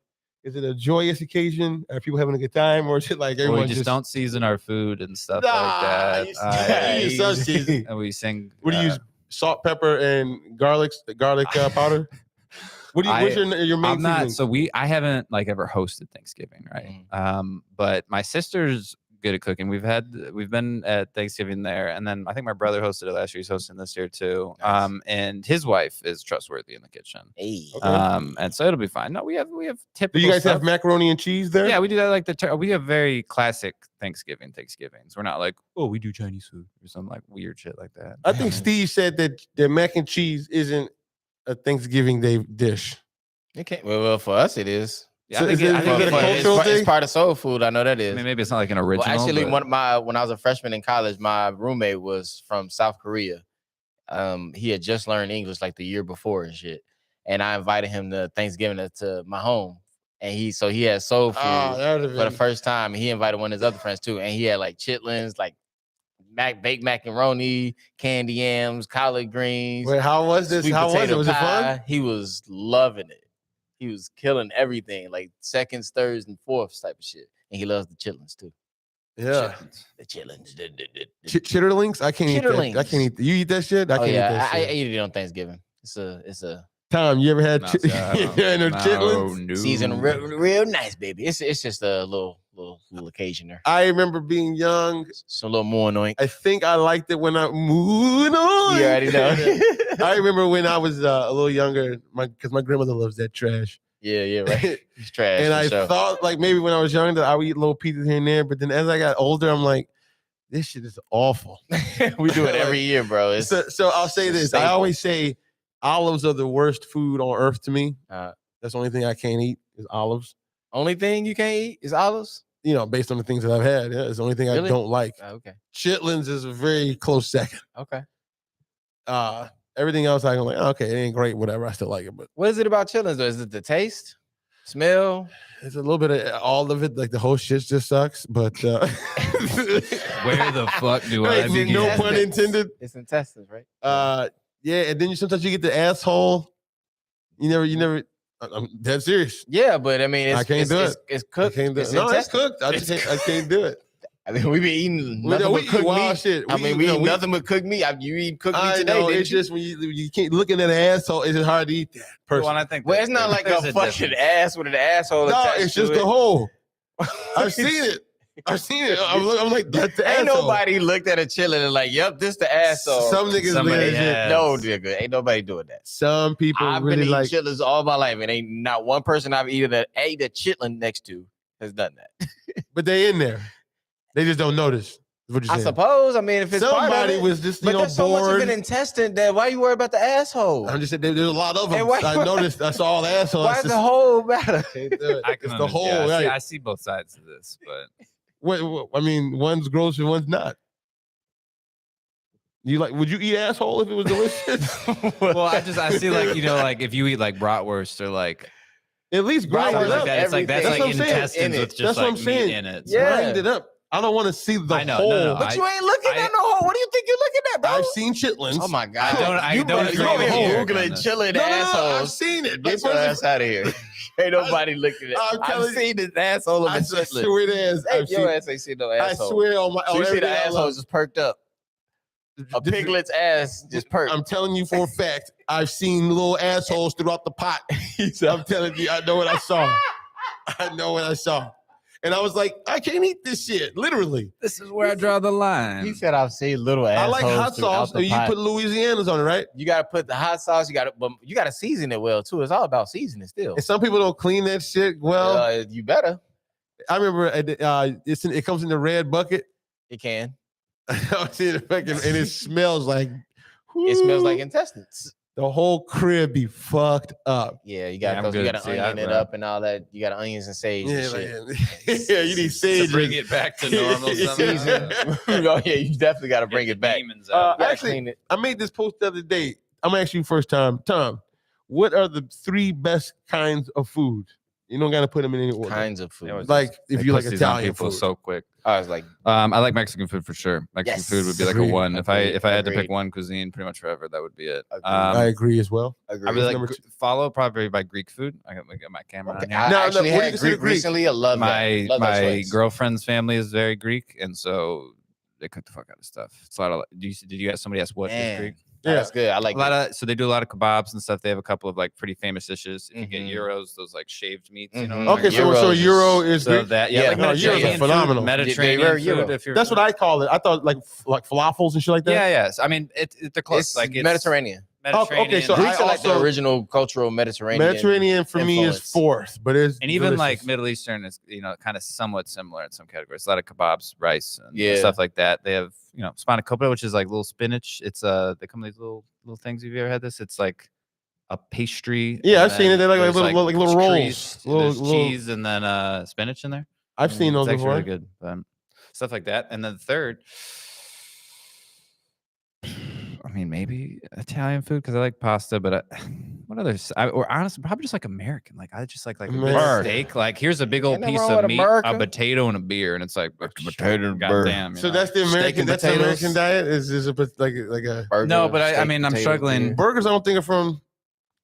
is it a joyous occasion? Are people having a good time, or is it like everyone we just don't season our food and stuff like that? And we sing. What do you use? Salt, pepper, and garlic powder. What's your main? I'm not. So I haven't like ever hosted Thanksgiving, right? But my sister's good at cooking. We've been at Thanksgiving there, and then I think my brother hosted it last year. He's hosting this year too. Nice. And his wife is trustworthy in the kitchen. Hey. Okay. And so it'll be fine. No, we have typical. Do you guys stuff. have macaroni and cheese there? Yeah, we do that. Like we have very classic Thanksgivings. We're not like, oh, we do Chinese food or some like weird shit like that. I think Steve said that the mac and cheese isn't a Thanksgiving Day dish. It can't. Well, for us it is. Yeah, so I think it's part of soul food. I know that is. I mean, maybe it's not like an original. Well, actually, when I was a freshman in college, my roommate was from South Korea. He had just learned English like the year before and shit. And I invited him to Thanksgiving to my home. And he had soul food for the first time. And he invited one of his other friends too. And he had like chitlins, like baked macaroni, candy yams, collard greens. Wait, how was this? How was it? Was it fun? He was loving it. He was killing everything, like seconds, thirds, and fourths type of shit. And he loves the chitlins too. Yeah. The chitlins. Chitterlings? I can't eat that. I can't eat that. You eat that shit? I can't eat that shit. I eat it on Thanksgiving. It's a Tom, you ever had chitlins? No. Seasoned real nice, baby. It's just a little occasioner. I remember being young. It's a little more annoying. I think I liked it when I moved on. You already know. I remember when I was a little younger, because my grandmother loves that trash. Yeah, right. It's trash. And I thought like maybe when I was younger I would eat little pieces here and there, but then as I got older, I'm like, this shit is awful. We do it every year, bro. So I'll say this. Staple. I always say olives are the worst food on earth to me. That's the only thing I can't eat is olives. Only thing you can't eat is olives? You know, based on the things that I've had. Yeah, it's the only thing I don't like. Okay. Chitlins is a very close second. Okay. Everything else I'm like, okay, it ain't great, whatever. I still like it. But what is it about chitlins though? Is it the taste? Smell? It's a little bit of all of it. Like the whole shit just sucks. But where the fuck do I begin? No pun intended. It's intestines, right? Yeah, and then sometimes you get the asshole. You never. I'm dead serious. Yeah, but I mean, I can't do it. It's cooked. It's cooked. I can't do it. I mean, we be eating nothing but cooked meat. Shit. We eat nothing but cooked meat. You eat cooked meat today. Know, it's just when you can't looking at an asshole. It's just hard to eat that. Personally. Well, it's not like a fucking ass with an asshole. No, it's just the hole. I've seen it. I'm like, that's the asshole. Ain't nobody looked at a chitlin and like, yep, this the asshole. Some niggas no, nigga, ain't nobody doing that. Some people I've really been like chitlins all my life, and ain't not one person I've ate a chitlin next to has done that. But they in there. They just don't notice. What I suppose. I mean, if it's somebody was just but there's so bored. much of an intestine that why you worry about the asshole? I'm just saying there's a lot of them. I noticed. I saw all the assholes. Why does the whole matter? It's the whole. Yeah, I see both sides of this, but I mean, one's gross and one's not. Would you eat asshole if it was delicious? Well, I see like if you eat like bratwurst or like. At least grind it up. That's like intestines with just like meat in it. So. Yeah. Grind it up. I don't want to see the hole. No, but you ain't looking at no hole. What do you think you're looking at, bro? I've seen chitlins. Oh my god! I don't agree with you. Googling chillin' assholes. I've seen it. Get your ass out of here. Ain't nobody looking at it. I've seen this asshole of a chitlin. I swear it is. Your ass ain't seen no asshole. I swear on my. You see the asshole just perked up. A piglet's ass just perked. I'm telling you for a fact. I've seen little assholes throughout the pot. I'm telling you, I know what I saw. I know what I saw. And I was like, I can't eat this shit. Literally. This is where I draw the line. He said I've seen little assholes. I like hot sauce. You put Louisiana's on it, right? You gotta put the hot sauce, you gotta season it well too. It's all about seasoning still. And some people don't clean that shit well. You better. I remember it comes in the red bucket. It can. And it smells like it smells like intestines. The whole crib be fucked up. Yeah, you got onion it up and all that. You got onions and sage. Yeah, and shit. Yeah, you need sage to bring it back to normal. Oh yeah, you definitely got to bring it back. Actually, I made this post the other day. I'm gonna ask you first time, Tom. What are the 3 best kinds of food? You don't gotta put them in any order. Kinds of food. Like if you like Italian people food. So quick. I was like, I like Mexican food for sure. Mexican food would be like a 1. If I had to pick one cuisine, pretty much forever, that would be it. I agree as well. I really like follow probably by Greek food. I got my camera on here. I actually had Greek recently. I love my girlfriend's family is very Greek, and so they cook the fuck out of stuff. So did you have somebody ask what is Greek? Yeah, that's good. I like a lot of. So they do a lot of kebabs and stuff. They have a couple of like pretty famous dishes. If you get gyros, those like shaved meats. You know. Okay, so a gyro is so that. Yeah, like gyros are phenomenal. Mediterranean food. If you're, that's what I call it. I thought like falafels and shit like that. Yeah, yes. I mean, they're close. It's like Mediterranean. Okay, so Greeks are like the original cultural Mediterranean. Mediterranean for me is fourth, but it's and even like Middle Eastern is kind of somewhat similar in some categories. A lot of kebabs, rice, and stuff like that. They have spanakopita, which is like little spinach. It's they come in these little things. Have you ever had this? It's like a pastry. Yeah, I've seen it. They're like little rolls, little cheese, and then spinach in there. I've seen those before. Really good, stuff like that. And then the third. I mean, maybe Italian food because I like pasta, but what others? Or honestly, probably just like American. Like I just like a big steak. Like here's a big old piece of meat, a potato, and a beer, and it's like a potato and goddamn. So that's the American. That's the American diet. Is a like a burger? No, but I mean, I'm struggling. Beer. Burgers, I don't think are from.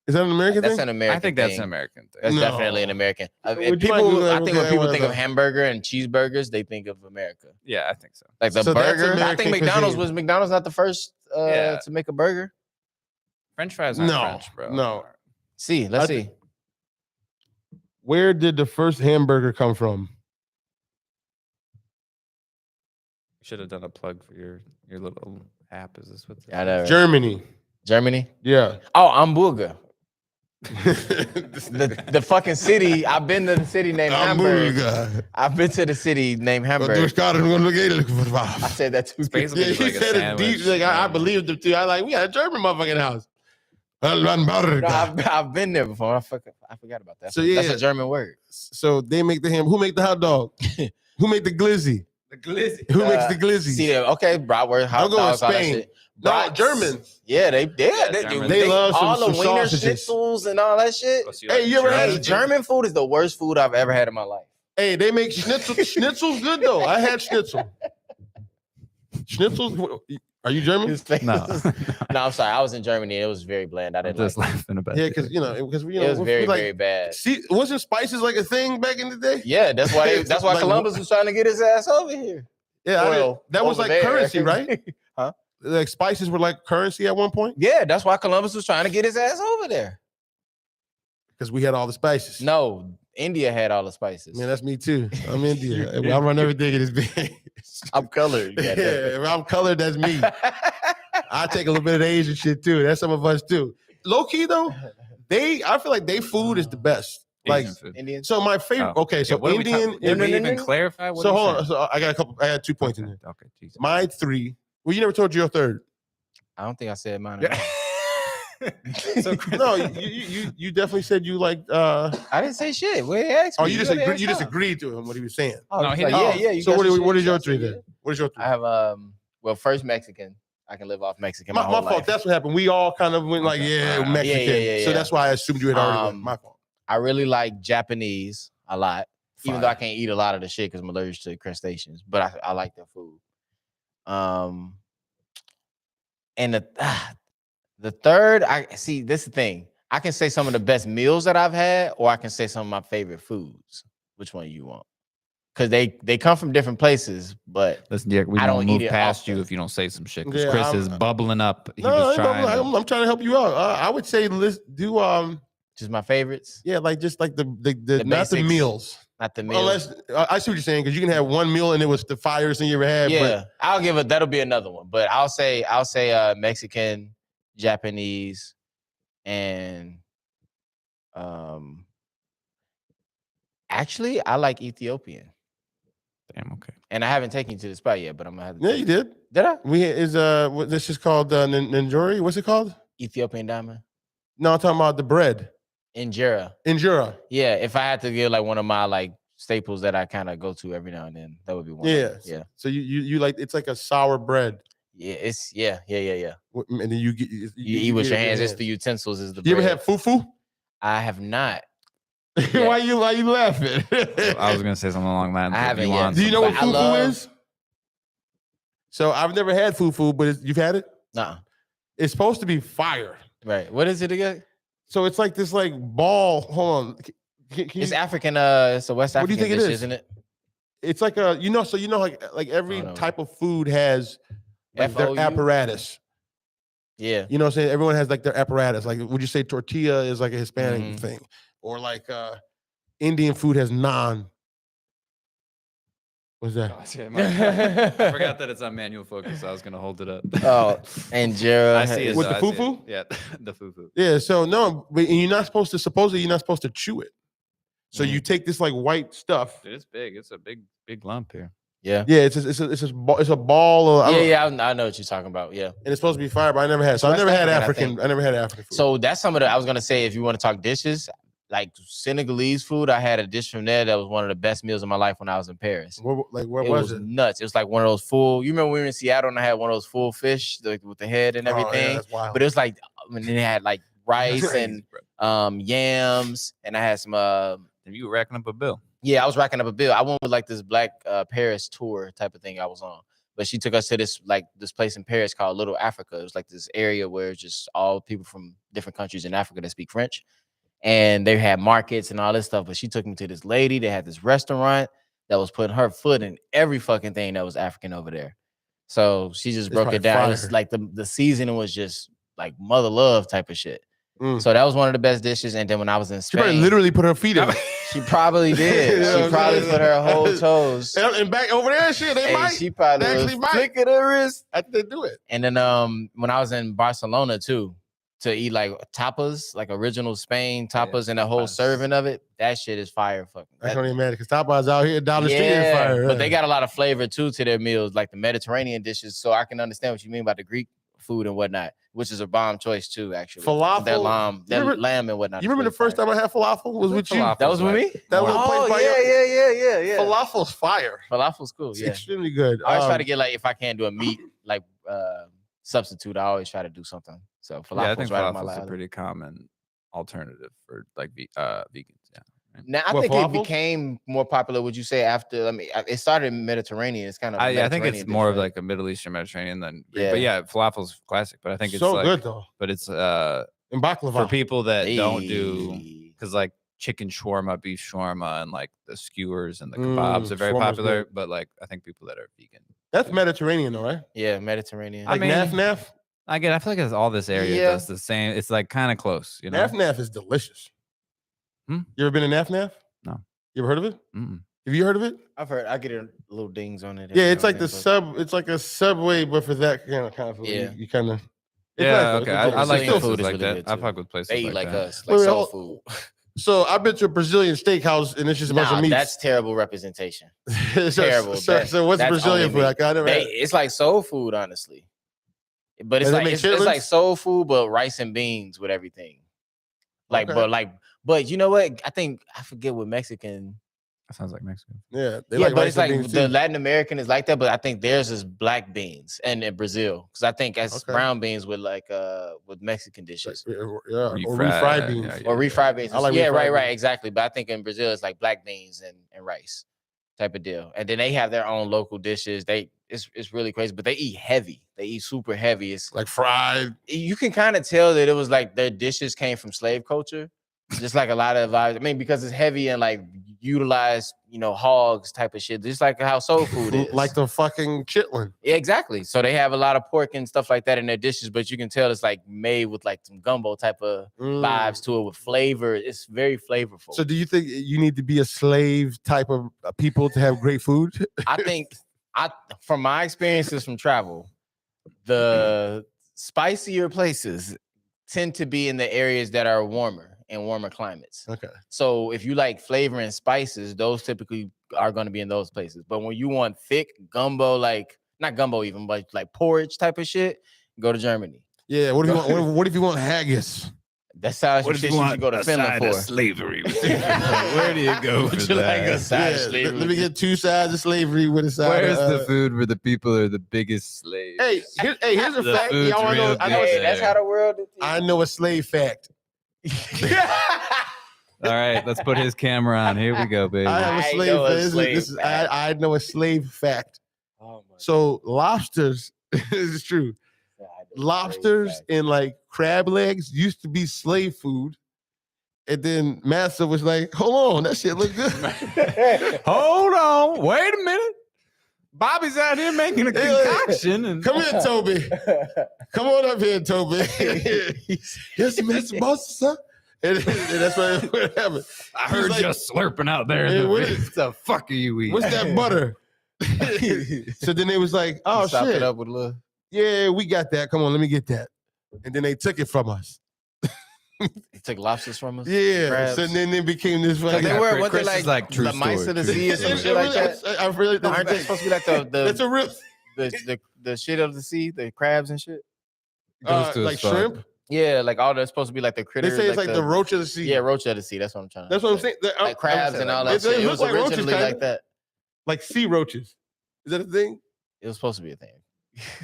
Is that an American thing? That's an American. I think that's an American thing. That's definitely an American. I think when people think of hamburger and cheeseburgers, they think of America. Yeah, I think so. Like the burger. I think McDonald's was not the first to make a burger. French fries aren't French, bro. No. Let's see. Where did the first hamburger come from? You should have done a plug for your little app. Is this what's Germany? Yeah. Oh, Hamburger. the fucking city. I've been to the city named Hamburg. I've been to the city named Hamburg. I said that too. Basically, he said it deep. Like I believed him too. I like we got a German motherfucking house. I've been there before. I forgot about that. So that's a German word. So they make the ham. Who make the hot dog? Who make the glizzy? The glizzy. Who makes the glizzy? See, okay, bratwurst, hot dogs, all that shit. No, Germans. Yeah, they love all some the wiener sausages. schnitzels and all that shit. Hey, you ever had German food? Is the worst food I've ever had in my life. Hey, they make schnitzel. Schnitzel's good though. I had schnitzel. Schnitzels. Are you German? No, I'm sorry. I was in Germany. It was very bland. I didn't just laughing about it. Yeah, because it was very bad. See, wasn't spices like a thing back in the day? Yeah, that's why like, Columbus was trying to get his ass over here. Yeah, that was like currency, right? Huh? Like spices were like currency at one point. Yeah, that's why Columbus was trying to get his ass over there. Because we had all the spices. No, India had all the spices. Man, that's me too. I'm India. I run everything in this bitch. I'm colored. Yeah, if I'm colored, that's me. I take a little bit of the Asian shit too. That's some of us too. Low key though, I feel like their food is the best. Like Indian. So my favorite. Oh. Okay, so Indian. Did we even clarify? So hold on. So I had 2 points in there. Okay, Jesus. My 3. Well, you never told your third. I don't think I said mine. Yeah. So no, you definitely said you liked. I didn't say shit. You just agreed to him what he was saying. Oh, no, yeah. So what is your 3 then? What is your 3? I have first Mexican. I can live off Mexican. My fault. Life. That's what happened. We all kind of went like, Mexican. Yeah. So that's why I assumed you had already went. My fault. I really like Japanese a lot, even though I can't eat a lot of the shit because I'm allergic to crustaceans. But I like their food. And the third, this is the thing. I can say some of the best meals that I've had, or I can say some of my favorite foods. Which one you want? Because they come from different places, but listen, Derek, we don't move past you if you don't say some shit. Because Chris is bubbling up. I'm trying to help you out. I would say let's do just my favorites. Yeah, like just like the not the meals. Not the meal. Unless I see what you're saying, because you can have one meal and it was the firest thing you ever had. Yeah, that'll be another one. But I'll say Mexican, Japanese, and actually I like Ethiopian. Damn, okay. And I haven't taken you to the spot yet, but I'm gonna have to. Yeah, you did. Did I? This is called Ninjori. What's it called? Ethiopian diamond. No, I'm talking about the bread. Injera. Yeah, if I had to give like one of my like staples that I kind of go to every now and then, that would be one. Yeah. So you like it's like a sour bread. Yeah, it's yeah. And then you eat with your hands. It's the utensils. Is the bread. You ever had fufu? I have not. Why you laughing? I was gonna say something along that. I haven't yet. Do you know what fufu is? So I've never had fufu, but you've had it? No. It's supposed to be fire. Right. What is it again? So it's like this like ball. Hold on. It's African. It's a West African dish, it is? Isn't it? It's like like every type of food has like their apparatus. Yeah. You know what I'm saying? Everyone has like their apparatus. Like, would you say tortilla is like a Hispanic thing? Or like Indian food has naan. What's that? I forgot that it's on manual focus. So I was gonna hold it up. Oh, Injera. I see it. With the fufu? Yeah, the fufu. Yeah, so no, but you're not supposed to, supposedly you're not supposed to chew it. So you take this like white stuff. Dude, it's big. It's a big lump here. Yeah. Yeah, it's a ball of I know what you're talking about. Yeah. And it's supposed to be fire, but I never had. So I never had African food. So that's some of the, I was gonna say, if you want to talk dishes, like Senegalese food, I had a dish from there that was one of the best meals of my life when I was in Paris. What it was nuts. It was like one of those full. You remember we were in Seattle and I had one of those full fish with the head and everything. That's wild. But it was like, I mean, it had like rice and yams, and I had some. You were racking up a bill. Yeah, I was racking up a bill. I went with like this Black Paris tour type of thing I was on. But she took us to this place in Paris called Little Africa. It was like this area where it's just all people from different countries in Africa that speak French. And they had markets and all this stuff. But she took me to this lady. They had this restaurant that was putting her foot in every fucking thing that was African over there. So she just broke it down. Fire. It was like the seasoning was just like mother love type of shit. So that was one of the best dishes. And then when I was in Spain, she probably literally put her feet in. She probably did. She probably put her whole toes. And back over there, shit, they might. She probably actually might. Flick of the wrist. I think they do it. And then when I was in Barcelona too, to eat like tapas, like original Spain tapas, and the whole serving of it, that shit is fire. Fucking. I can't even imagine because tapas out here down the street is fire. But they got a lot of flavor too to their meals, like the Mediterranean dishes. So I can understand what you mean by the Greek food and whatnot, which is a bomb choice too, actually. Falafel, their lamb and whatnot. You remember the first time I had falafel was with you? That was with me. That was yeah. Falafel's fire. Falafel's cool. It's extremely good. I always try to get like if I can't do a meat like substitute, I always try to do something. So falafel's I think right on my falafel's list. a pretty common alternative for like vegans. Yeah. Now I think it became more popular. Would you say after? I mean, it started in Mediterranean. It's kind of. I think it's more of like a Middle Eastern Mediterranean than. Yeah. But yeah, falafel's classic. But I think it's so like, good though. But it's in baklava for people that don't do, because like chicken shawarma, beef shawarma, and like the skewers and the kebabs are very popular. Good. But like I think people that are vegan. That's Mediterranean though, right? Yeah, Mediterranean. Like naf. I feel like it's all this area does the same. It's like kind of close, you know. Naf is delicious. You ever been to Naf? No. You ever heard of it? Have you heard of it? I've heard. I get a little dings on it. Yeah, it's like It's like a Subway, but for that kind of food. Yeah, you kind of. Yeah, okay. I like food like that. I fuck with places. They eat like that. us, like soul food. So I've been to a Brazilian steakhouse and it's just a bunch of meats. That's terrible representation. Terrible. So what's Brazilian food? Like, I never had. It's like soul food, honestly. But it's like soul food, but rice and beans with everything. But you know what? I forget what Mexican. That sounds like Mexican. Yeah, but it's like the Latin American is like that. But I think theirs is black beans, and in Brazil, because I think that's brown beans with with Mexican dishes. Or refried beans. Or refried beans. I like right, exactly. But I think in Brazil it's like black beans and rice type of deal. And then they have their own local dishes. It's really crazy, but they eat heavy. They eat super heavy. It's like fried. You can kind of tell that it was like their dishes came from slave culture. Just like a lot of vibes. I mean, because it's heavy and like utilize, hogs type of shit. Just like how soul food is. Like the fucking chitlin. Yeah, exactly. So they have a lot of pork and stuff like that in their dishes, but you can tell it's like made with like some gumbo type of vibes to it with flavor. It's very flavorful. So do you think you need to be a slave type of people to have great food? I think from my experiences from travel, the spicier places tend to be in the areas that are warmer. In warmer climates. Okay. So if you like flavor and spices, those typically are going to be in those places. But when you want thick gumbo, like not gumbo even, but like porridge type of shit, go to Germany. Yeah. What do you want? What if you want haggis? That's how you should go to Finland for. Slavery. Where do you go for that? Like a side of slavery? Let me get 2 sides of slavery with a side. Where's the food where the people are the biggest slaves? Here's a fact. Y'all know. That's how the world is. I know a slave fact. All right, let's put his camera on. Here we go, baby. I have a slave. I know a slave fact. So lobsters, this is true. Lobsters and like crab legs used to be slave food. And then Massa was like, hold on, that shit look good. Hold on, wait a minute. Bobby's out here making a concoction. And come here, Toby. Come on up here, Toby. Yes, Mr. Boss, sir. And that's what happened. I heard you slurping out there. Hey, what the fuck are you eating? What's that butter? So then they was like, oh, Stop shit. it up with a little. Yeah, we got that. Come on, let me get that. And then they took it from us. They took lobsters from us. Yeah. Crabs. So then it became this fucking. They were what Chris they is like true the mice story, of the true sea or some It shit like really- that. I really Aren't they supposed to be like That's the a real the shit of the sea, the crabs and shit? like shrimp. Yeah, like all that's supposed to be like the They critters. say it's like the roach of the sea. Yeah, roach of the sea. That's what I'm trying to. That's what I'm say. saying. Like crabs and all that They shit. It look was like roaches, originally kinda. like that. Like sea roaches. Is that a thing? It was supposed to be a thing.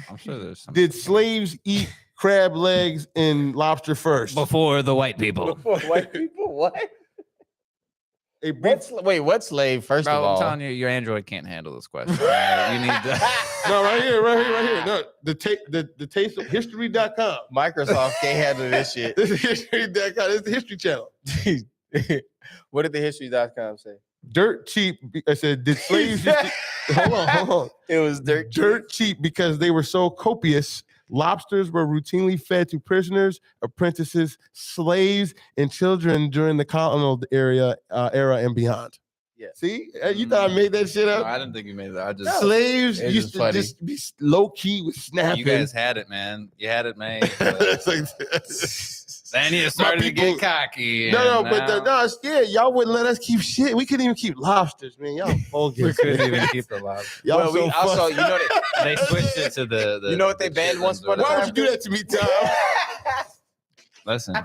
I'm sure there's some. Did slaves eat crab legs and lobster first? Before the white people. Before white people, what? A brief, What slave? First Bro, of I'm all, telling you, your Android can't handle this question. You need to. no, right here. No, the taste of history.com. Microsoft can't handle this shit. This is history.com. This is the history channel. What did the history.com say? Dirt cheap. I said, did slaves used to, hold on. It was dirt. Dirt cheap because they were so copious. Lobsters were routinely fed to prisoners, apprentices, slaves, and children during the colonial era and beyond. Yeah. See, you thought I made that shit No, up? I didn't think you made that. I just. Slaves It's used just to funny. just be low key with snapping. You guys had it, man. You had it made. It's like, Then you started to people- get cocky. no, and but now it's y'all wouldn't let us keep shit. We couldn't even keep lobsters, man. Y'all we bogus. couldn't even keep the love. Y'all Well, we so also, fucked. you know, They switched it to the You know what they banned once upon a Why time? would you do that to me, Tom? Listen,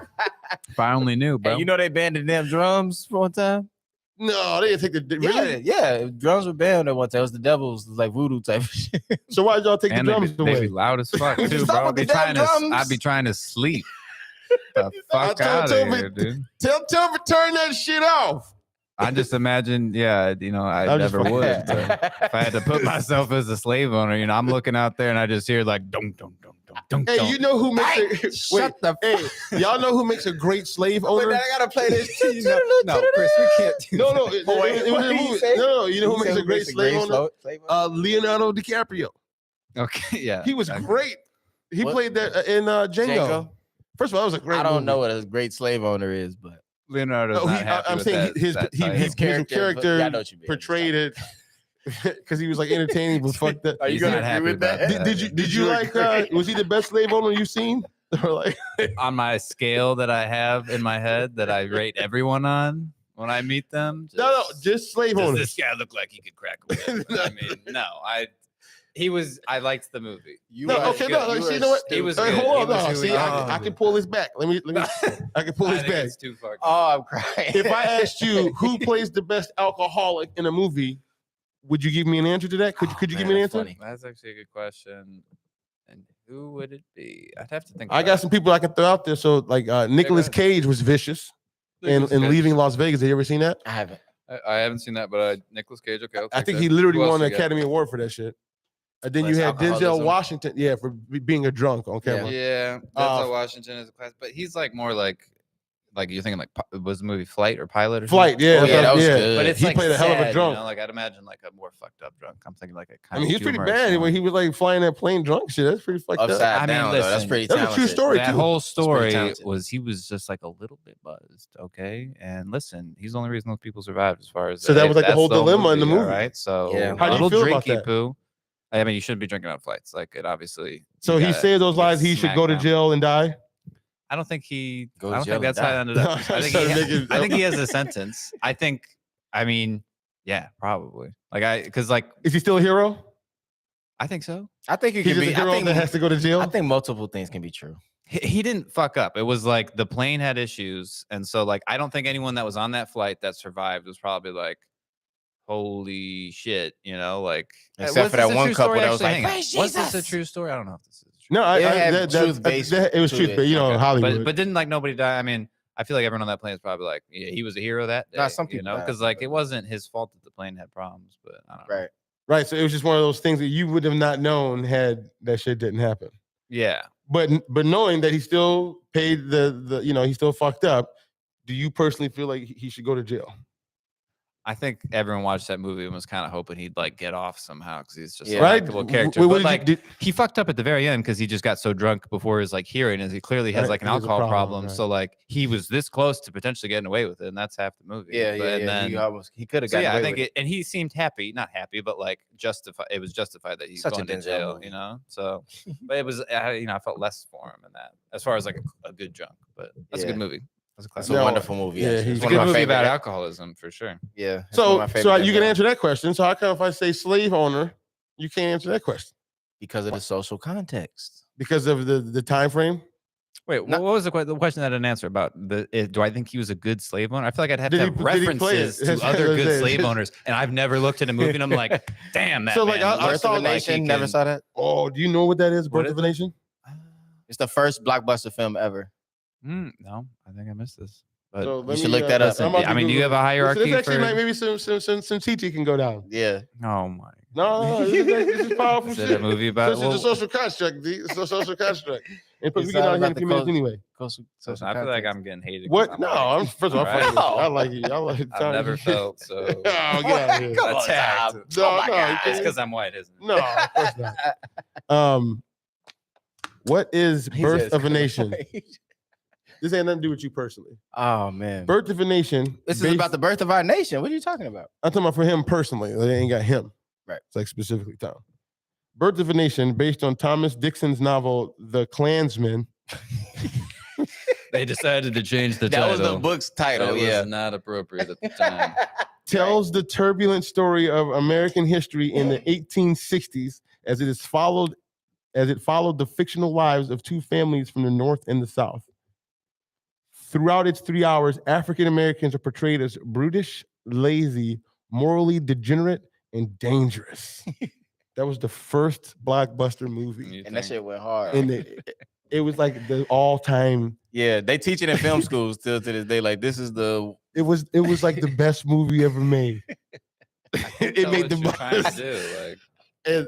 if I only knew, bro. Hey, you know they banned the damn drums for one time. No, they didn't take the really. Yeah. Drums were banned at one time. It was the devils, like voodoo type of shit. So why did y'all take and the they drums be, they away? be loud as fuck too, Stop bro. with Be the damn trying to, drums. I'd be trying to sleep. The fuck told out of Toby- here, dude. Tell Toby turn that shit off. I just imagine, yeah, I I'm just never fucking- would. But if I had to put myself as a slave owner, I'm looking out there and I just hear like dunk, dunk, dunk, dunk, dunk. Hey, dunk. you know who makes Shut the Hey, y'all know who makes a great slave owner? I gotta play this. No, Chris, we can't do No, that. it Wait, was what a did he movie. say? No, you know who makes a great slave owner? Leonardo DiCaprio. Okay, yeah. He was okay. great. He What? played that in Django. First of all, that was a great. I don't know movie. what a great slave owner is, but Leonardo's No, not he- happy I'm with saying that, his that he- title. his character yeah, I know what you mean. portrayed it because he was like entertaining but fucked up. Are you He's gonna not happy agree with about that? that. Did you like was he the best slave owner you've seen? Or like On my scale that I have in my head that I rate everyone on when I meet them. no, just slave Does owners. this guy look like he could crack a whip? I mean, no. I liked the movie. No, are okay, good. no, You see, are you know what? He was Hey, good. hold He on, was no, who see, he I was. can pull this back. Let me, I can pull I this think back. it's too far. Oh, I'm crying. If I asked you who plays the best alcoholic in a movie, would you give me an answer to that? Could you give me an answer? That's actually a good question. And who would it be? I'd have to think. I about got it. some people I can throw out there. So like Nicolas ahead. Cage was vicious in Nicolas Cage. Leaving Las Vegas. Have you ever seen that? I haven't. I haven't seen that, but Nicolas Cage. Okay, I'll I take think that. he literally Who else won an you got? Academy Award for that shit. And then Less you had Denzel alcoholism. Washington, for being a drunk on camera. Yeah, Denzel Washington is a class, but he's like more like you're thinking like was the movie Flight or Pilot or Flight, something? yeah, Oh, yeah, that was good. But it's He like played a hell of a sad, drunk. Like I'd imagine like a more fucked up drunk. I'm thinking like a I kind mean, of he's pretty humorous bad one. when he was like flying that plane drunk. Shit, that's pretty fucked up. Upside I mean, down, though. That's listen, pretty That's a talented. true story That too. whole pretty story talented. was he was just like a little bit buzzed, okay? And listen, he's the only reason those people survived as far as So that was like the that's whole dilemma in the movie. right? So Yeah. How do you little feel about drinky that? poo. I mean, you shouldn't be drinking on flights. Like it obviously. So you he gotta said those get lies. He should go to smacked down. jail and die. I don't think he. Go I to don't jail think and that's how it die. ended up. No, I I'm think, trying he, to make it- I think he has a sentence. I mean, yeah, probably. Because Is he still a hero? I think so. I think you He's can just be. a hero that has to go to jail. I think multiple things can be true. He didn't fuck up. It was like the plane had issues, and so like I don't think anyone that was on that flight that survived was probably like, holy shit, like. Except was for this that a one true couple story? that was Actually, like, hang on. "Praise Was this a Jesus." true story? I don't know if this is true. No, It had truth-based it was to truth, it. but Okay. Hollywood. But didn't like nobody die? I mean, I feel like everyone on that plane is probably like, yeah, he was a hero that day. Nah, some people died, because like it wasn't his fault that the plane had problems, but I don't know. Right. right. So it was just one of those things that you would have not known had that shit didn't happen. Yeah. But knowing that he still paid the he still fucked up. Do you personally feel like he should go to jail? I think everyone watched that movie and was kind of hoping he'd like get off somehow because he's just a right. likable character. But like he fucked up at the very end because he just got so drunk before his like hearing, as he clearly has like an alcohol problem. Right. So like he was this close to potentially getting away with it, and that's half the movie. Yeah, and then he could have gotten away I think with it. And he seemed happy, not happy, but like justified. It was justified that he's going to jail, movie. You know. So, but it was I felt less for him in that as far as like a good drunk. But that's a good movie. It's a wonderful movie. Yeah, it's a good movie about alcoholism for sure. Yeah. So you can answer that question. So how come if I say slave owner, you can't answer that question? Because of the social context. Because of the time frame. Wait, what was the question that I didn't answer about do I think he was a good slave owner? I feel like I'd have to have references to other good slave owners, and I've never looked at a movie and I'm like, damn, that. So like, I saw Birth of a Nation. Never saw that. Oh, do you know what that is? Birth of a Nation. It's the first blockbuster film ever. No, I think I missed this. But so you should look that up. I mean, do you have a hierarchy? This actually maybe some TT can go down. Yeah. Oh my. No, this is powerful shit. A movie about this is a social construct, D. It's a social construct. And we get out here in a few minutes anyway. I feel like I'm getting hated. What? No, I'm first of all, I like you. I've never felt so. Oh, get out here. Attacked. No, it's because I'm white, isn't it? No, of course not. What is Birth of a Nation? This ain't nothing to do with you personally. Oh man. Birth of a Nation. This is about the birth of our nation. What are you talking about? I'm talking about for him personally. They ain't got him. Right. It's like specifically Tom. Birth of a Nation, based on Thomas Dixon's novel The Klansman. They decided to change the title. That was the book's title. That was not appropriate at the time. Tells the turbulent story of American history in the 1860s as it followed the fictional lives of two families from the North and the South. Throughout its 3 hours, African Americans are portrayed as brutish, lazy, morally degenerate, and dangerous. That was the first blockbuster movie. And that shit went hard. And it was like the all-time. Yeah, they teach it in film schools still to this day. Like, this is the. It was like the best movie ever made. It made the most. And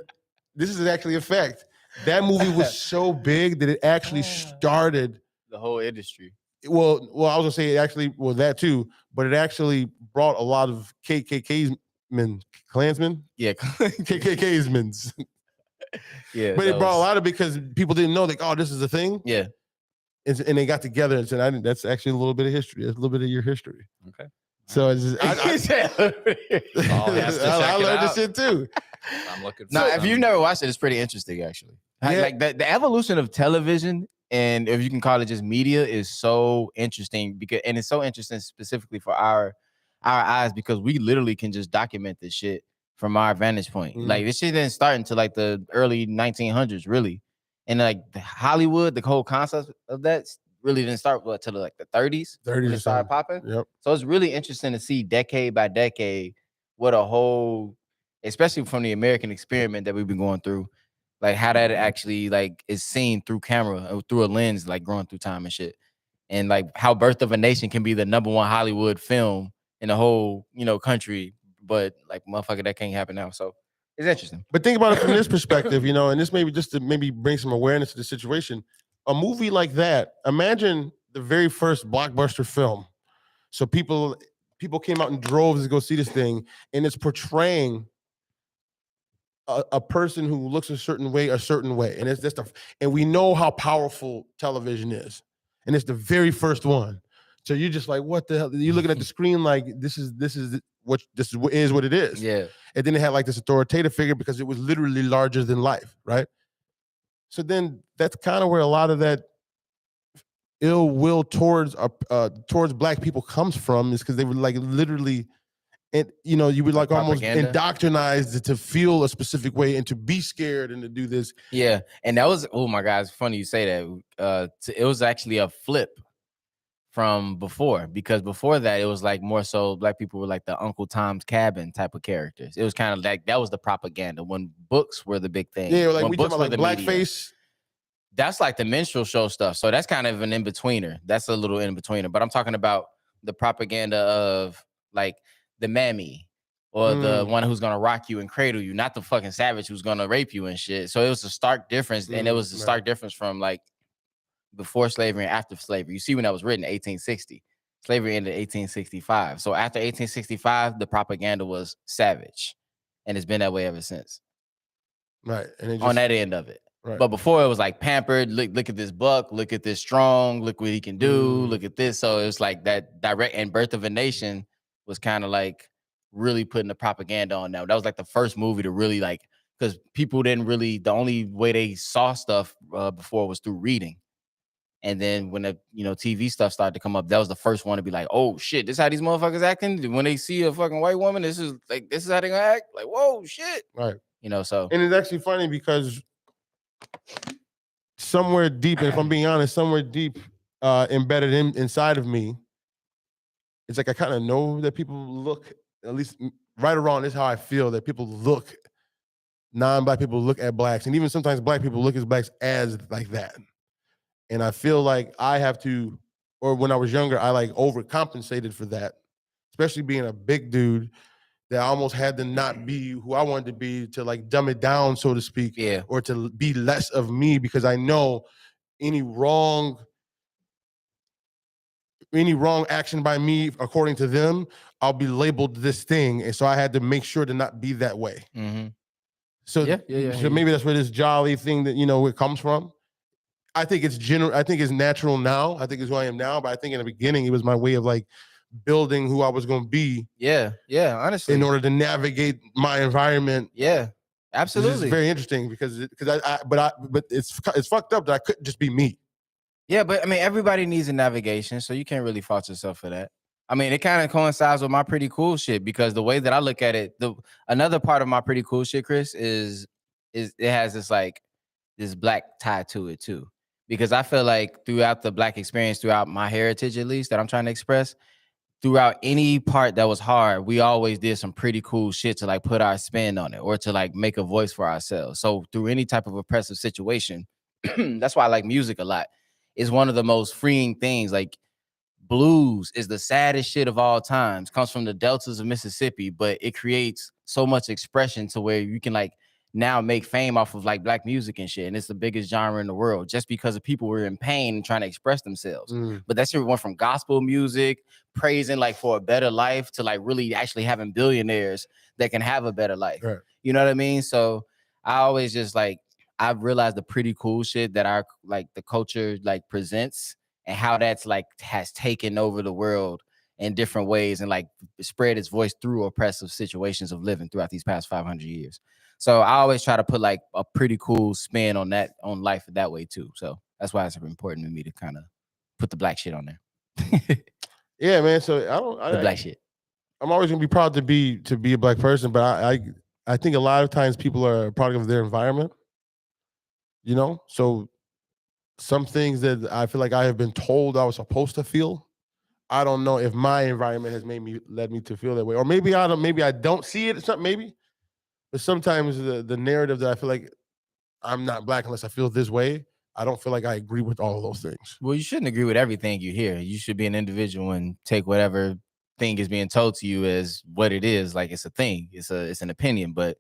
this is actually a fact. That movie was so big that it actually started the whole industry. Well, I was gonna say it actually that too, but it actually brought a lot of Klansmen. Yeah, KKK's. Yeah, but it brought a lot of because people didn't know this is a thing. Yeah, and they got together and said, "That's actually a little bit of history. It's a little bit of your history." Okay. So it's just, I learned this shit too. I'm looking. Now, if you've never watched it, it's pretty interesting actually. Yeah. Like the evolution of television. And if you can call it just media is so interesting and it's so interesting specifically for our eyes because we literally can just document this shit from our vantage point. Mm-hmm. Like this shit didn't start until like the early 1900s, really. And like the Hollywood, the whole concept of that really didn't start until like the 30s. 30s when it started popping. Yep. So it's really interesting to see decade by decade what a whole, especially from the American experiment that we've been going through. Like how that actually like is seen through camera or through a lens, like growing through time and shit. And like how Birth of a Nation can be the #1 Hollywood film in the whole, country. But like motherfucker, that can't happen now. So it's interesting. But think about it from this perspective, and this maybe just to maybe bring some awareness to the situation. A movie like that, imagine the very first blockbuster film. So people came out in droves to go see this thing, and it's portraying a person who looks a certain way, and it's just and we know how powerful television is, and it's the very first one. So you're just like, what the hell? You're looking at the screen like this is what it is. Yeah. And then it had like this authoritative figure because it was literally larger than life, right? So then that's kind of where a lot of that ill will towards Black people comes from, is because they were like literally. And you would like almost indoctrinized to feel a specific way and to be scared and to do this. Yeah, and that was, oh my God, it's funny you say that. It was actually a flip from before, because before that it was like more so Black people were like the Uncle Tom's Cabin type of characters. It was kind of like that was the propaganda when books were the big thing. Yeah, like when we talking about like blackface. That's like the minstrel show stuff. So that's kind of an in-betweener. That's a little in-betweener. But I'm talking about the propaganda of like the mammy or the one who's gonna rock you and cradle you, not the fucking savage who's gonna rape you and shit. So it was a stark difference, and it was a stark difference from like before slavery and after slavery. You see when that was written, 1860. Slavery ended in 1865. So after 1865, the propaganda was savage, and it's been that way ever since. Right, and it just, on that end of it. Right. But before it was like pampered. Look at this buck. Look at this strong. Look what he can do. Look at this. So it's like that direct. And Birth of a Nation was kind of like really putting the propaganda on them. That was like the first movie to really like, because people didn't really. The only way they saw stuff before was through reading. And then when the TV stuff started to come up, that was the first one to be like, oh shit, this is how these motherfuckers acting. When they see a fucking white woman, this is how they gonna act. Like, whoa, shit. Right. So. And it's actually funny because somewhere deep, and if I'm being honest, somewhere deep embedded inside of me, it's like I kind of know that people look, at least right or wrong, this is how I feel, that people look, non-black people look at blacks, and even sometimes black people look at blacks as like that. And I feel like I have to, or when I was younger, I like overcompensated for that, especially being a big dude that I almost had to not be who I wanted to be, to like dumb it down, so to speak, or to be less of me, because I know any wrong action by me, according to them, I'll be labeled this thing. And so I had to make sure to not be that way. Mm-hmm. So, so maybe that's where this jolly thing that, it comes from. I think it's general. I think it's natural now. I think it's who I am now. But I think in the beginning, it was my way of like building who I was going to be. Yeah, honestly. In order to navigate my environment. Yeah, absolutely. It's very interesting because it's fucked up that I couldn't just be me. Yeah, but I mean, everybody needs a navigation, so you can't really fault yourself for that. I mean, it kind of coincides with my pretty cool shit, because the way that I look at it, another part of my pretty cool shit, Chris, is it has this black tie to it too. Because I feel like throughout the black experience, throughout my heritage at least that I'm trying to express, throughout any part that was hard, we always did some pretty cool shit to like put our spin on it, or to like make a voice for ourselves. So through any type of oppressive situation, that's why I like music a lot. It's one of the most freeing things. Like, blues is the saddest shit of all times, comes from the deltas of Mississippi, but it creates so much expression to where you can like now make fame off of like black music and shit. And it's the biggest genre in the world just because of people were in pain and trying to express themselves. But that shit went from gospel music, praising like for a better life, to like really actually having billionaires that can have a better life. Right. You know what I mean? So I always just like, I've realized the pretty cool shit that our like the culture like presents, and how that's like has taken over the world in different ways, and like spread its voice through oppressive situations of living throughout these past 500 years. So I always try to put like a pretty cool spin on life that way too. So that's why it's important to me to kind of put the black shit on there. Yeah, man. So the black shit. I'm always gonna be proud to be a black person, but I think a lot of times people are a product of their environment. So some things that I feel like I have been told I was supposed to feel, I don't know if my environment has led me to feel that way, or maybe I don't see it. Maybe, but sometimes the narrative that I feel like I'm not black unless I feel this way, I don't feel like I agree with all of those things. Well, you shouldn't agree with everything you hear. You should be an individual and take whatever thing is being told to you as what it is. Like, it's a thing. It's an opinion, but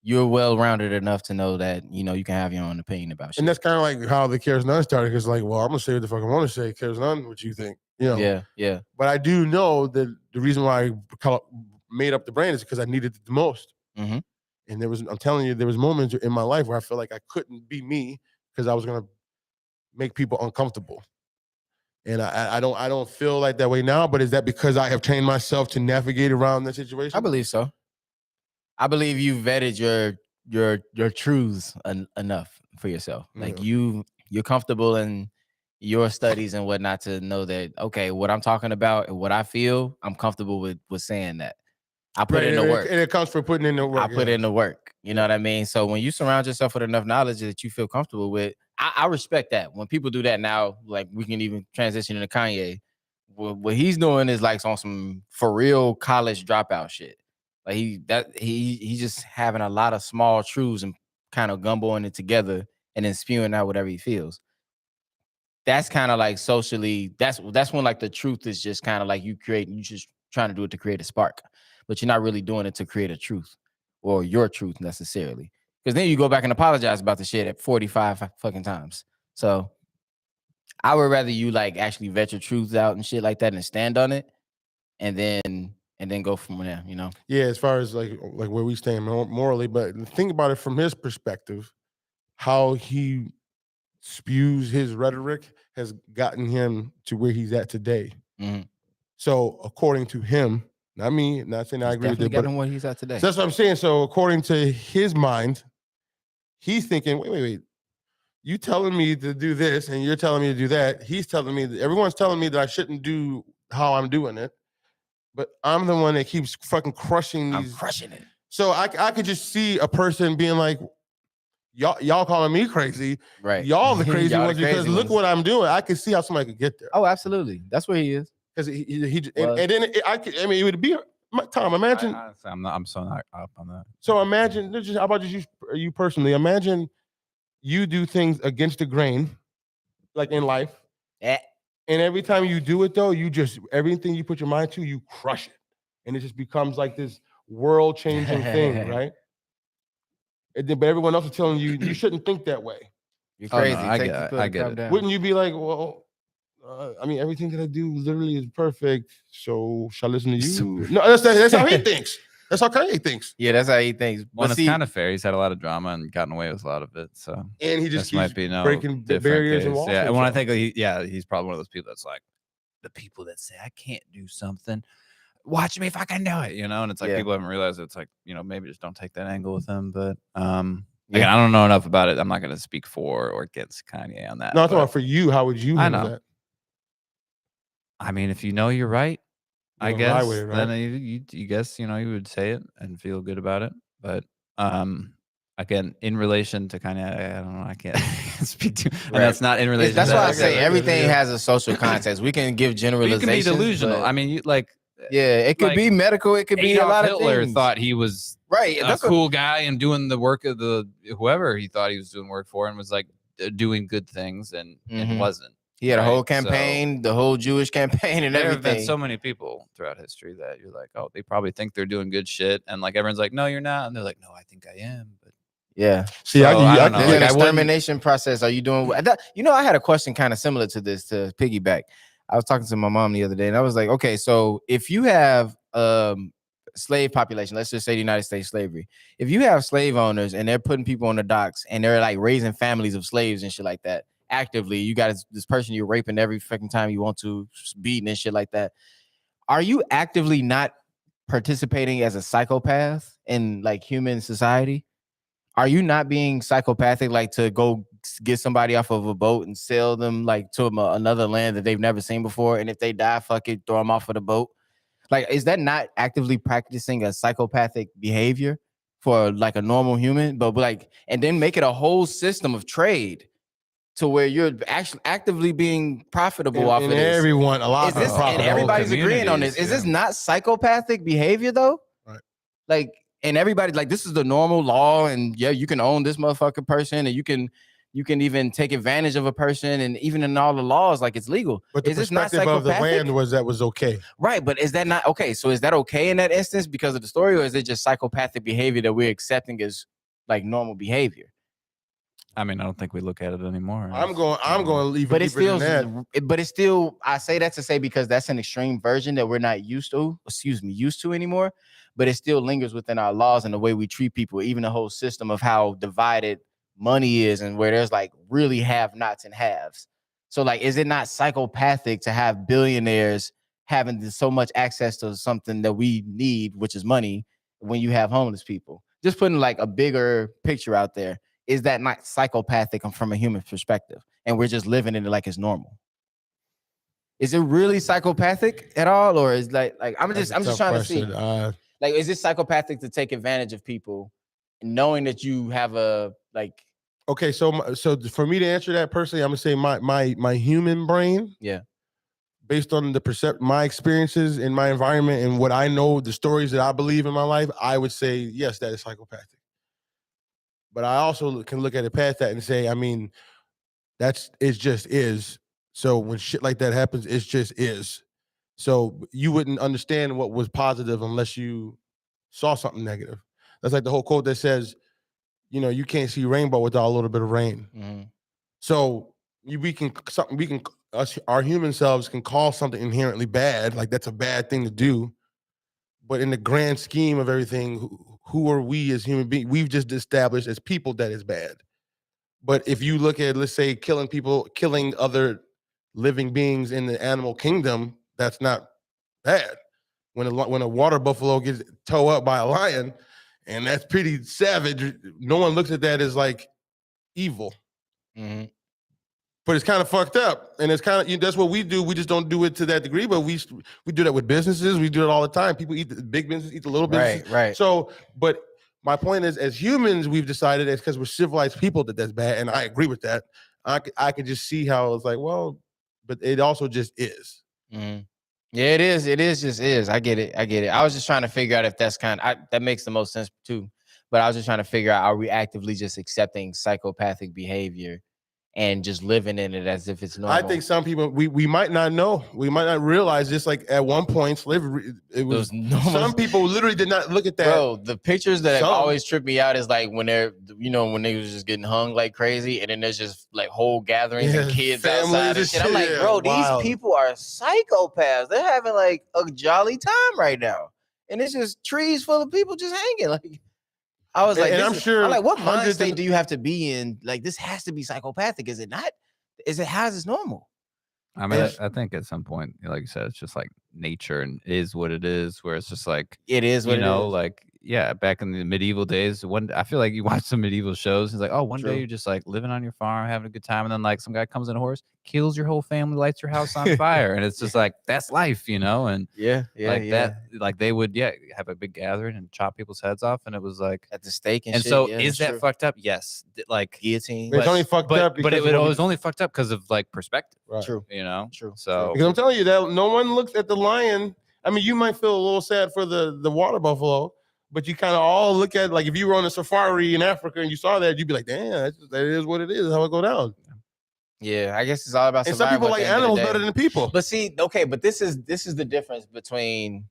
you're well-rounded enough to know that, you can have your own opinion about shit. And that's kind of like how the Cares None started. It's like, well, I'm going to say what the fuck I want to say. Cares None, what you think? Yeah. But I do know that the reason why I made up the brand is because I needed it the most. Mm-hmm. And I'm telling you, there was moments in my life where I felt like I couldn't be me because I was going to make people uncomfortable. And I don't feel like that way now, but is that because I have trained myself to navigate around that situation? I believe so. I believe you vetted your truths enough for yourself. Like you're comfortable in your studies and whatnot to know that, okay, what I'm talking about and what I feel, I'm comfortable with saying that. I put in the work. And it comes from putting in the work. I put in the work. You know what I mean? So when you surround yourself with enough knowledge that you feel comfortable with, I respect that. When people do that now, like we can even transition into Kanye. What he's doing is like on some for real college dropout shit. Like he's just having a lot of small truths and kind of gumboing it together and then spewing out whatever he feels. That's kind of like socially, that's when like the truth is just kind of like you just trying to do it to create a spark, but you're not really doing it to create a truth or your truth necessarily. Because then you go back and apologize about the shit at 45 fucking times. So I would rather you like actually vet your truths out and shit like that and stand on it, and then go from there. You know? Yeah, as far as like where we stand morally, but think about it from his perspective, how he spews his rhetoric has gotten him to where he's at today. Mm-hmm. So according to him, not me, not saying I agree with it, but him what he's at today. So that's what I'm saying. So according to his mind, he's thinking, wait. You telling me to do this and you're telling me to do that. He's telling me that everyone's telling me that I shouldn't do how I'm doing it. But I'm the one that keeps fucking crushing these. I'm crushing it. So I could just see a person being like, y'all calling me crazy. Right. Y'all the crazy Y'all ones the crazy because look ones. what I'm doing. I could see how somebody could get there. Oh, absolutely. That's where he is. Because and then it would be Tom. Imagine. I'm so not up on that. So imagine. How about just you personally? Imagine you do things against the grain, like in life. And every time you do it, though, everything you put your mind to, you crush it. And it just becomes like this world-changing thing, right? But everyone else is telling you, you shouldn't think that way. You're crazy. Oh, no, I get it. Down. Wouldn't you be like, well, I mean, everything that I do literally is perfect, so shall I listen to you? No, that's how he thinks. That's how Kanye thinks. Yeah, that's how he thinks. Well, it's kind of fair. He's had a lot of drama and gotten away with a lot of it. So and he just might be breaking barriers and walls. Yeah, and when I think he's probably one of those people that's like the people that say I can't do something. Watch me if I can do it, And it's like people haven't realized it's like maybe just don't take that angle with him. But again, I don't know enough about it. I'm not going to speak for or against Kanye on that. No, I'm talking about for you. How would you handle that? I mean, if you know you're right. I guess it, right? Then you guess you would say it and feel good about it, but again, in relation to kind of I don't know, I can't speak to, and that's not in relation. That's why I say everything has a social context. We can give generalizations. You can be delusional. I mean, it could be medical. It could be a lot of things. Hitler thought he was right, a cool guy and doing the work of whoever he thought he was doing work for, and was like doing good things, and wasn't. He had a whole campaign, the whole Jewish campaign and everything. There have been so many people throughout history that you're like, oh, they probably think they're doing good shit. And like everyone's like, no, you're not. And they're like, no, I think I am. But yeah. See, I don't know. There's an extermination process. Are you doing I had a question kind of similar to this to piggyback. I was talking to my mom the other day and I was like, okay, so if you have slave population, let's just say the United States slavery. If you have slave owners and they're putting people on the docks and they're like raising families of slaves and shit like that, actively, you got this person you're raping every fucking time you want to, beating and shit like that. Are you actively not participating as a psychopath in like human society? Are you not being psychopathic, like to go get somebody off of a boat and sell them like to another land that they've never seen before, and if they die, fuck it, throw them off of the boat? Like, is that not actively practicing a psychopathic behavior for like a normal human? But like, and then make it a whole system of trade to where you're actually actively being profitable off of this. Everyone, a lot of and everybody's agreeing on this. Is this not psychopathic behavior though? Right. Like, and everybody's like, this is the normal law, and yeah, you can own this motherfucking person, and you can even take advantage of a person, and even in all the laws, like it's legal. But the perspective of the land was okay. Right, but is that not okay? So is that okay in that instance because of the story, or is it just psychopathic behavior that we're accepting as like normal behavior? I mean, I don't think we look at it anymore. I'm going to leave it deeper than that. But it's still, I say that to say because that's an extreme version that we're not used to anymore. But it still lingers within our laws and the way we treat people, even the whole system of how divided money is and where there's like really have-nots and haves. So like, is it not psychopathic to have billionaires having so much access to something that we need, which is money, when you have homeless people? Just putting like a bigger picture out there. Is that not psychopathic from a human perspective? And we're just living in it like it's normal. Is it really psychopathic at all? Or is like I'm just trying to see. Like, is it psychopathic to take advantage of people knowing that you have a like? Okay, so for me to answer that personally, I'm gonna say my human brain. Yeah. Based on my experiences in my environment and what I know, the stories that I believe in my life, I would say yes, that is psychopathic. But I also can look at it past that and say, I mean, it just is. So when shit like that happens, it just is. So you wouldn't understand what was positive unless you saw something negative. That's like the whole quote that says, you can't see rainbow without a little bit of rain. Mm-hmm. So, our human selves can call something inherently bad, like that's a bad thing to do. But in the grand scheme of everything, who are we as human beings? We've just established as people that is bad. But if you look at, let's say, killing other living beings in the animal kingdom, that's not bad. When a water buffalo gets towed up by a lion, and that's pretty savage, no one looks at that as like evil. Mm-hmm. But it's kind of fucked up, and it's kind of that's what we do. We just don't do it to that degree, but we do that with businesses. We do it all the time. People eat the big business, eat the little business. Right. So, but my point is, as humans, we've decided it's because we're civilized people that's bad, and I agree with that. I could just see how it's like, well, but it also just is. Mm-hmm. Yeah, it is. It just is. I get it. I was just trying to figure out if that's that makes the most sense too. But I was just trying to figure out, are we actively just accepting psychopathic behavior and just living in it as if it's normal? I think some people, we might not know. We might not realize, just like at one point, slavery, it was normal. Some people literally did not look at that. Bro, the pictures that always trip me out is like when they're, when they was just getting hung like crazy, and then there's just like whole gatherings and kids outside and shit. I'm like, bro, these people are psychopaths. They're having like a jolly time right now. And it's just trees full of people just hanging. Like, I was like, I'm like, what mind state do you have to be in? Like, this has to be psychopathic. Is it not? How is this normal? I mean, I think at some point, like you said, it's just like nature and is what it is, where it's just like, it is what it is. Like, yeah, back in the medieval days, I feel like you watch some medieval shows, it's like, oh, one day you're just like living on your farm, having a good time, and then like some guy comes in a horse, kills your whole family, lights your house on fire, and it's just like, that's life, and that, like they would have a big gathering and chop people's heads off, and it was like at the stake and shit. So is that fucked up? Yes, like guillotine. It's only fucked up, but it was only fucked up because of like perspective. Right. True. True. So because I'm telling you that no one looks at the lion. I mean, you might feel a little sad for the water buffalo, but you kind of all look at, like, if you were on a safari in Africa and you saw that, you'd be like, damn, that is what it is. How it go down. Yeah, I guess it's all about survival. And some people like animals better than people. But see, okay, but this is the difference between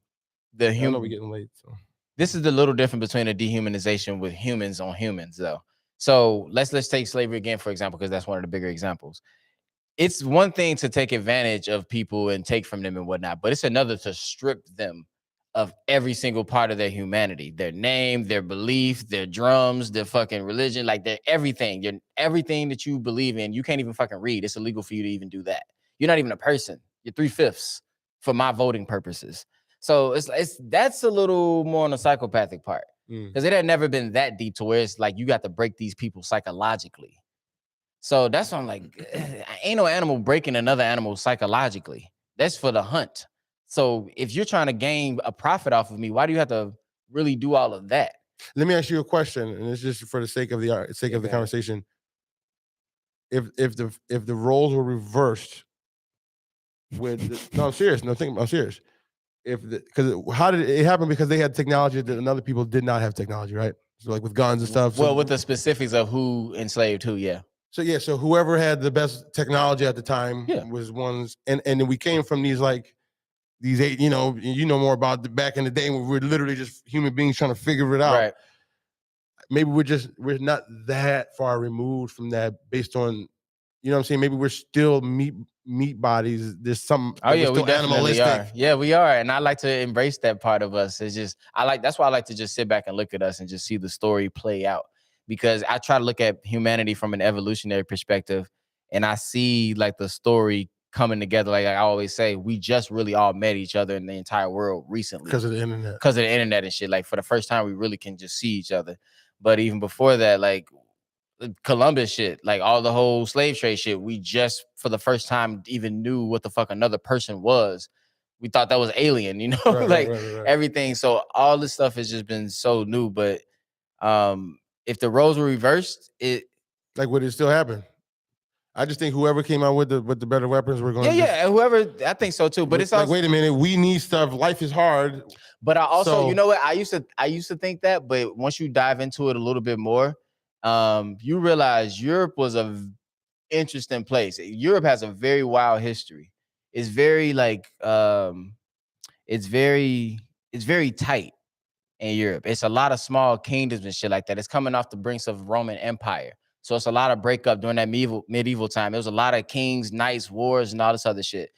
the human. I know we're getting late. So this is the little difference between a dehumanization with humans on humans, though. So let's take slavery again, for example, because that's one of the bigger examples. It's one thing to take advantage of people and take from them and whatnot, but it's another to strip them of every single part of their humanity, their name, their belief, their drums, their fucking religion, like their everything. Everything that you believe in, you can't even fucking read. It's illegal for you to even do that. You're not even a person. You're 3/5 for my voting purposes. So that's a little more on the psychopathic part, because it had never been that deep to where it's like you got to break these people psychologically. So that's why I'm like, ain't no animal breaking another animal psychologically. That's for the hunt. So if you're trying to gain a profit off of me, why do you have to really do all of that? Let me ask you a question, and it's just for the sake of the conversation. If the roles were reversed, I'm serious. I'm serious. Because how did it happen? Because they had technology that other people did not have technology, right? So like with guns and stuff. Well, with the specifics of who enslaved who, yeah. So whoever had the best technology at the time was ones, and then we came from these eight, you know more about the back in the day when we're literally just human beings trying to figure it out. Right. Maybe we're not that far removed from that based on, you know what I'm saying? Maybe we're still meat bodies. There's some we definitely are. Yeah, we are. And I like to embrace that part of us. It's just that's why I like to just sit back and look at us and just see the story play out. Because I try to look at humanity from an evolutionary perspective, and I see like the story coming together. Like I always say, we just really all met each other in the entire world recently because of the internet. Because of the internet and shit. Like for the first time, we really can just see each other. But even before that, like Columbus shit, like all the whole slave trade shit, we just for the first time even knew what the fuck another person was. We thought that was alien, you know, right. Everything. So all this stuff has just been so new. But if the roles were reversed, would it still happen? I just think whoever came out with the better weapons, we're going. Whoever, I think so too. But it's also, wait a minute, we need stuff. Life is hard. But I also, you know what? I used to think that, but once you dive into it a little bit more, you realize Europe was an interesting place. Europe has a very wild history. It's very it's very tight. In Europe, it's a lot of small kingdoms and shit like that. It's coming off the brinks of Roman Empire. So it's a lot of breakup during that medieval time. There was a lot of kings, knights, wars, and all this other shit.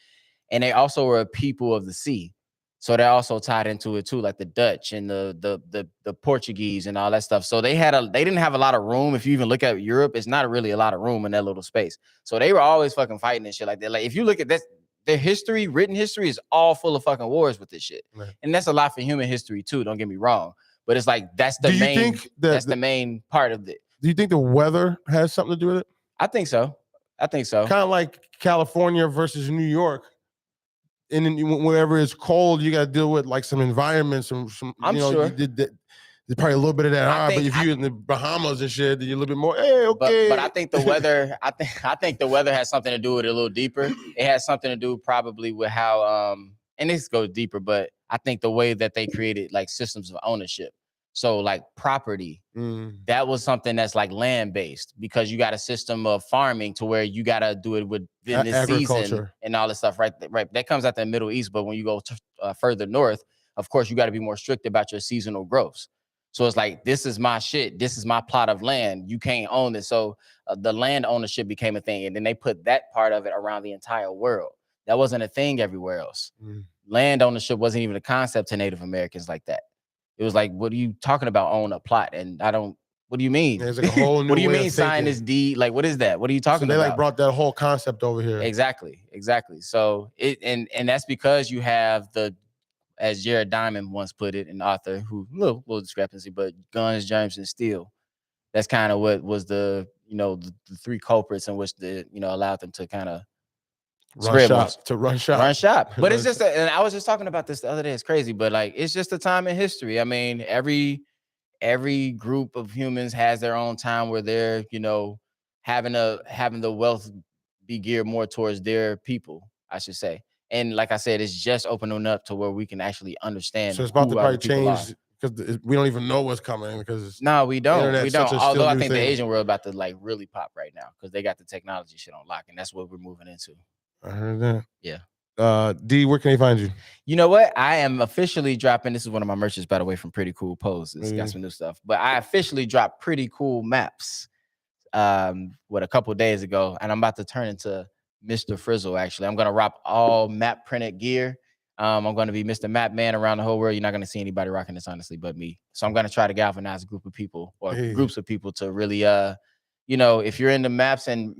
And they also were a people of the sea. So they're also tied into it too, like the Dutch and the Portuguese and all that stuff. So they didn't have a lot of room. If you even look at Europe, it's not really a lot of room in that little space. So they were always fucking fighting and shit like that. Like if you look at this, their history, written history is all full of fucking wars with this shit. Right. And that's a lot for human history too. Don't get me wrong. But it's like that's the main part of it. Do you think the weather has something to do with it? I think so. Kind of like California versus New York. And then wherever it's cold, you got to deal with like some environments. Some I'm sure. There's probably a little bit of that. But if you're in the Bahamas and shit, you're a little bit more. Hey, okay. But I think the weather. I think the weather has something to do with it a little deeper. It has something to do probably with how and this goes deeper. But I think the way that they created like systems of ownership. So like property, that was something that's like land based because you got a system of farming to where you got to do it within the season and all this stuff, right? That comes out the Middle East. But when you go further north, of course, you got to be more strict about your seasonal growths. So it's like, this is my shit. This is my plot of land. You can't own this. So the land ownership became a thing. And then they put that part of it around the entire world. That wasn't a thing everywhere else. Land ownership wasn't even a concept to Native Americans like that. It was like, what are you talking about own a plot? And what do you mean? There's like a whole new what do you mean sign this deed? Like, what is that? What are you talking about? So they like brought that whole concept over here. Exactly. So and that's because you have as Jared Diamond once put it, an author who little discrepancy, but guns, germs, and steel. That's kind of what was the three culprits in which allowed them to kind of run shop. But it's just, and I was just talking about this the other day. It's crazy, but like it's just a time in history. I mean, every group of humans has their own time where they're having the wealth be geared more towards their people, I should say. And like I said, it's just opening up to where we can actually understand. So it's about to probably change because we don't even know what's coming. Because no, we don't. Although I think the Asian world about to like really pop right now because they got the technology shit on lock, and that's what we're moving into. I heard that. Yeah. D, where can they find you? You know what? I am officially dropping. This is one of my merches, by the way, from Pretty Cool Poses. Got some new stuff. But I officially dropped Pretty Cool Maps a couple days ago, and I'm about to turn into Mr. Frizzle. Actually, I'm gonna rock all map printed gear. I'm gonna be Mr. Map Man around the whole world. You're not gonna see anybody rocking this, honestly, but me. So I'm gonna try to galvanize a group of people or groups of people to really if you're into maps and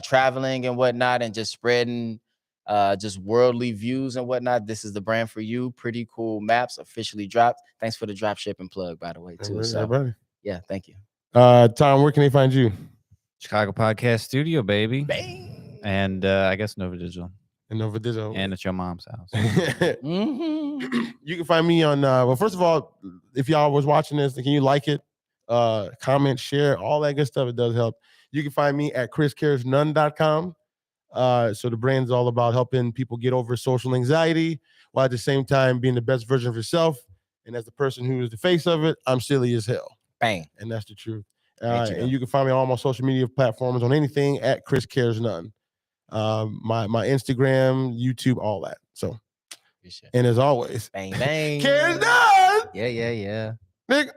traveling and whatnot and just spreading just worldly views and whatnot, this is the brand for you. Pretty Cool Maps officially dropped. Thanks for the drop shipping plug, by the way, too. So yeah, thank you. Tom, where can they find you? Chicago Podcast Studio, baby. Bang. And I guess Nova Digital. And Nova Digital. And at your mom's house. You can find me on well, first of all, if y'all was watching this, can you like it? Comment, share, all that good stuff. It does help. You can find me at chriscaresnone.com. So the brand's all about helping people get over social anxiety while at the same time being the best version of yourself. And as the person who is the face of it, I'm silly as hell. Bang. And that's the truth. And you can find me on all my social media platforms on anything at Chris Cares None. My Instagram, YouTube, all that. So, and as always, bang bang. Cares None. Yeah. Nigga.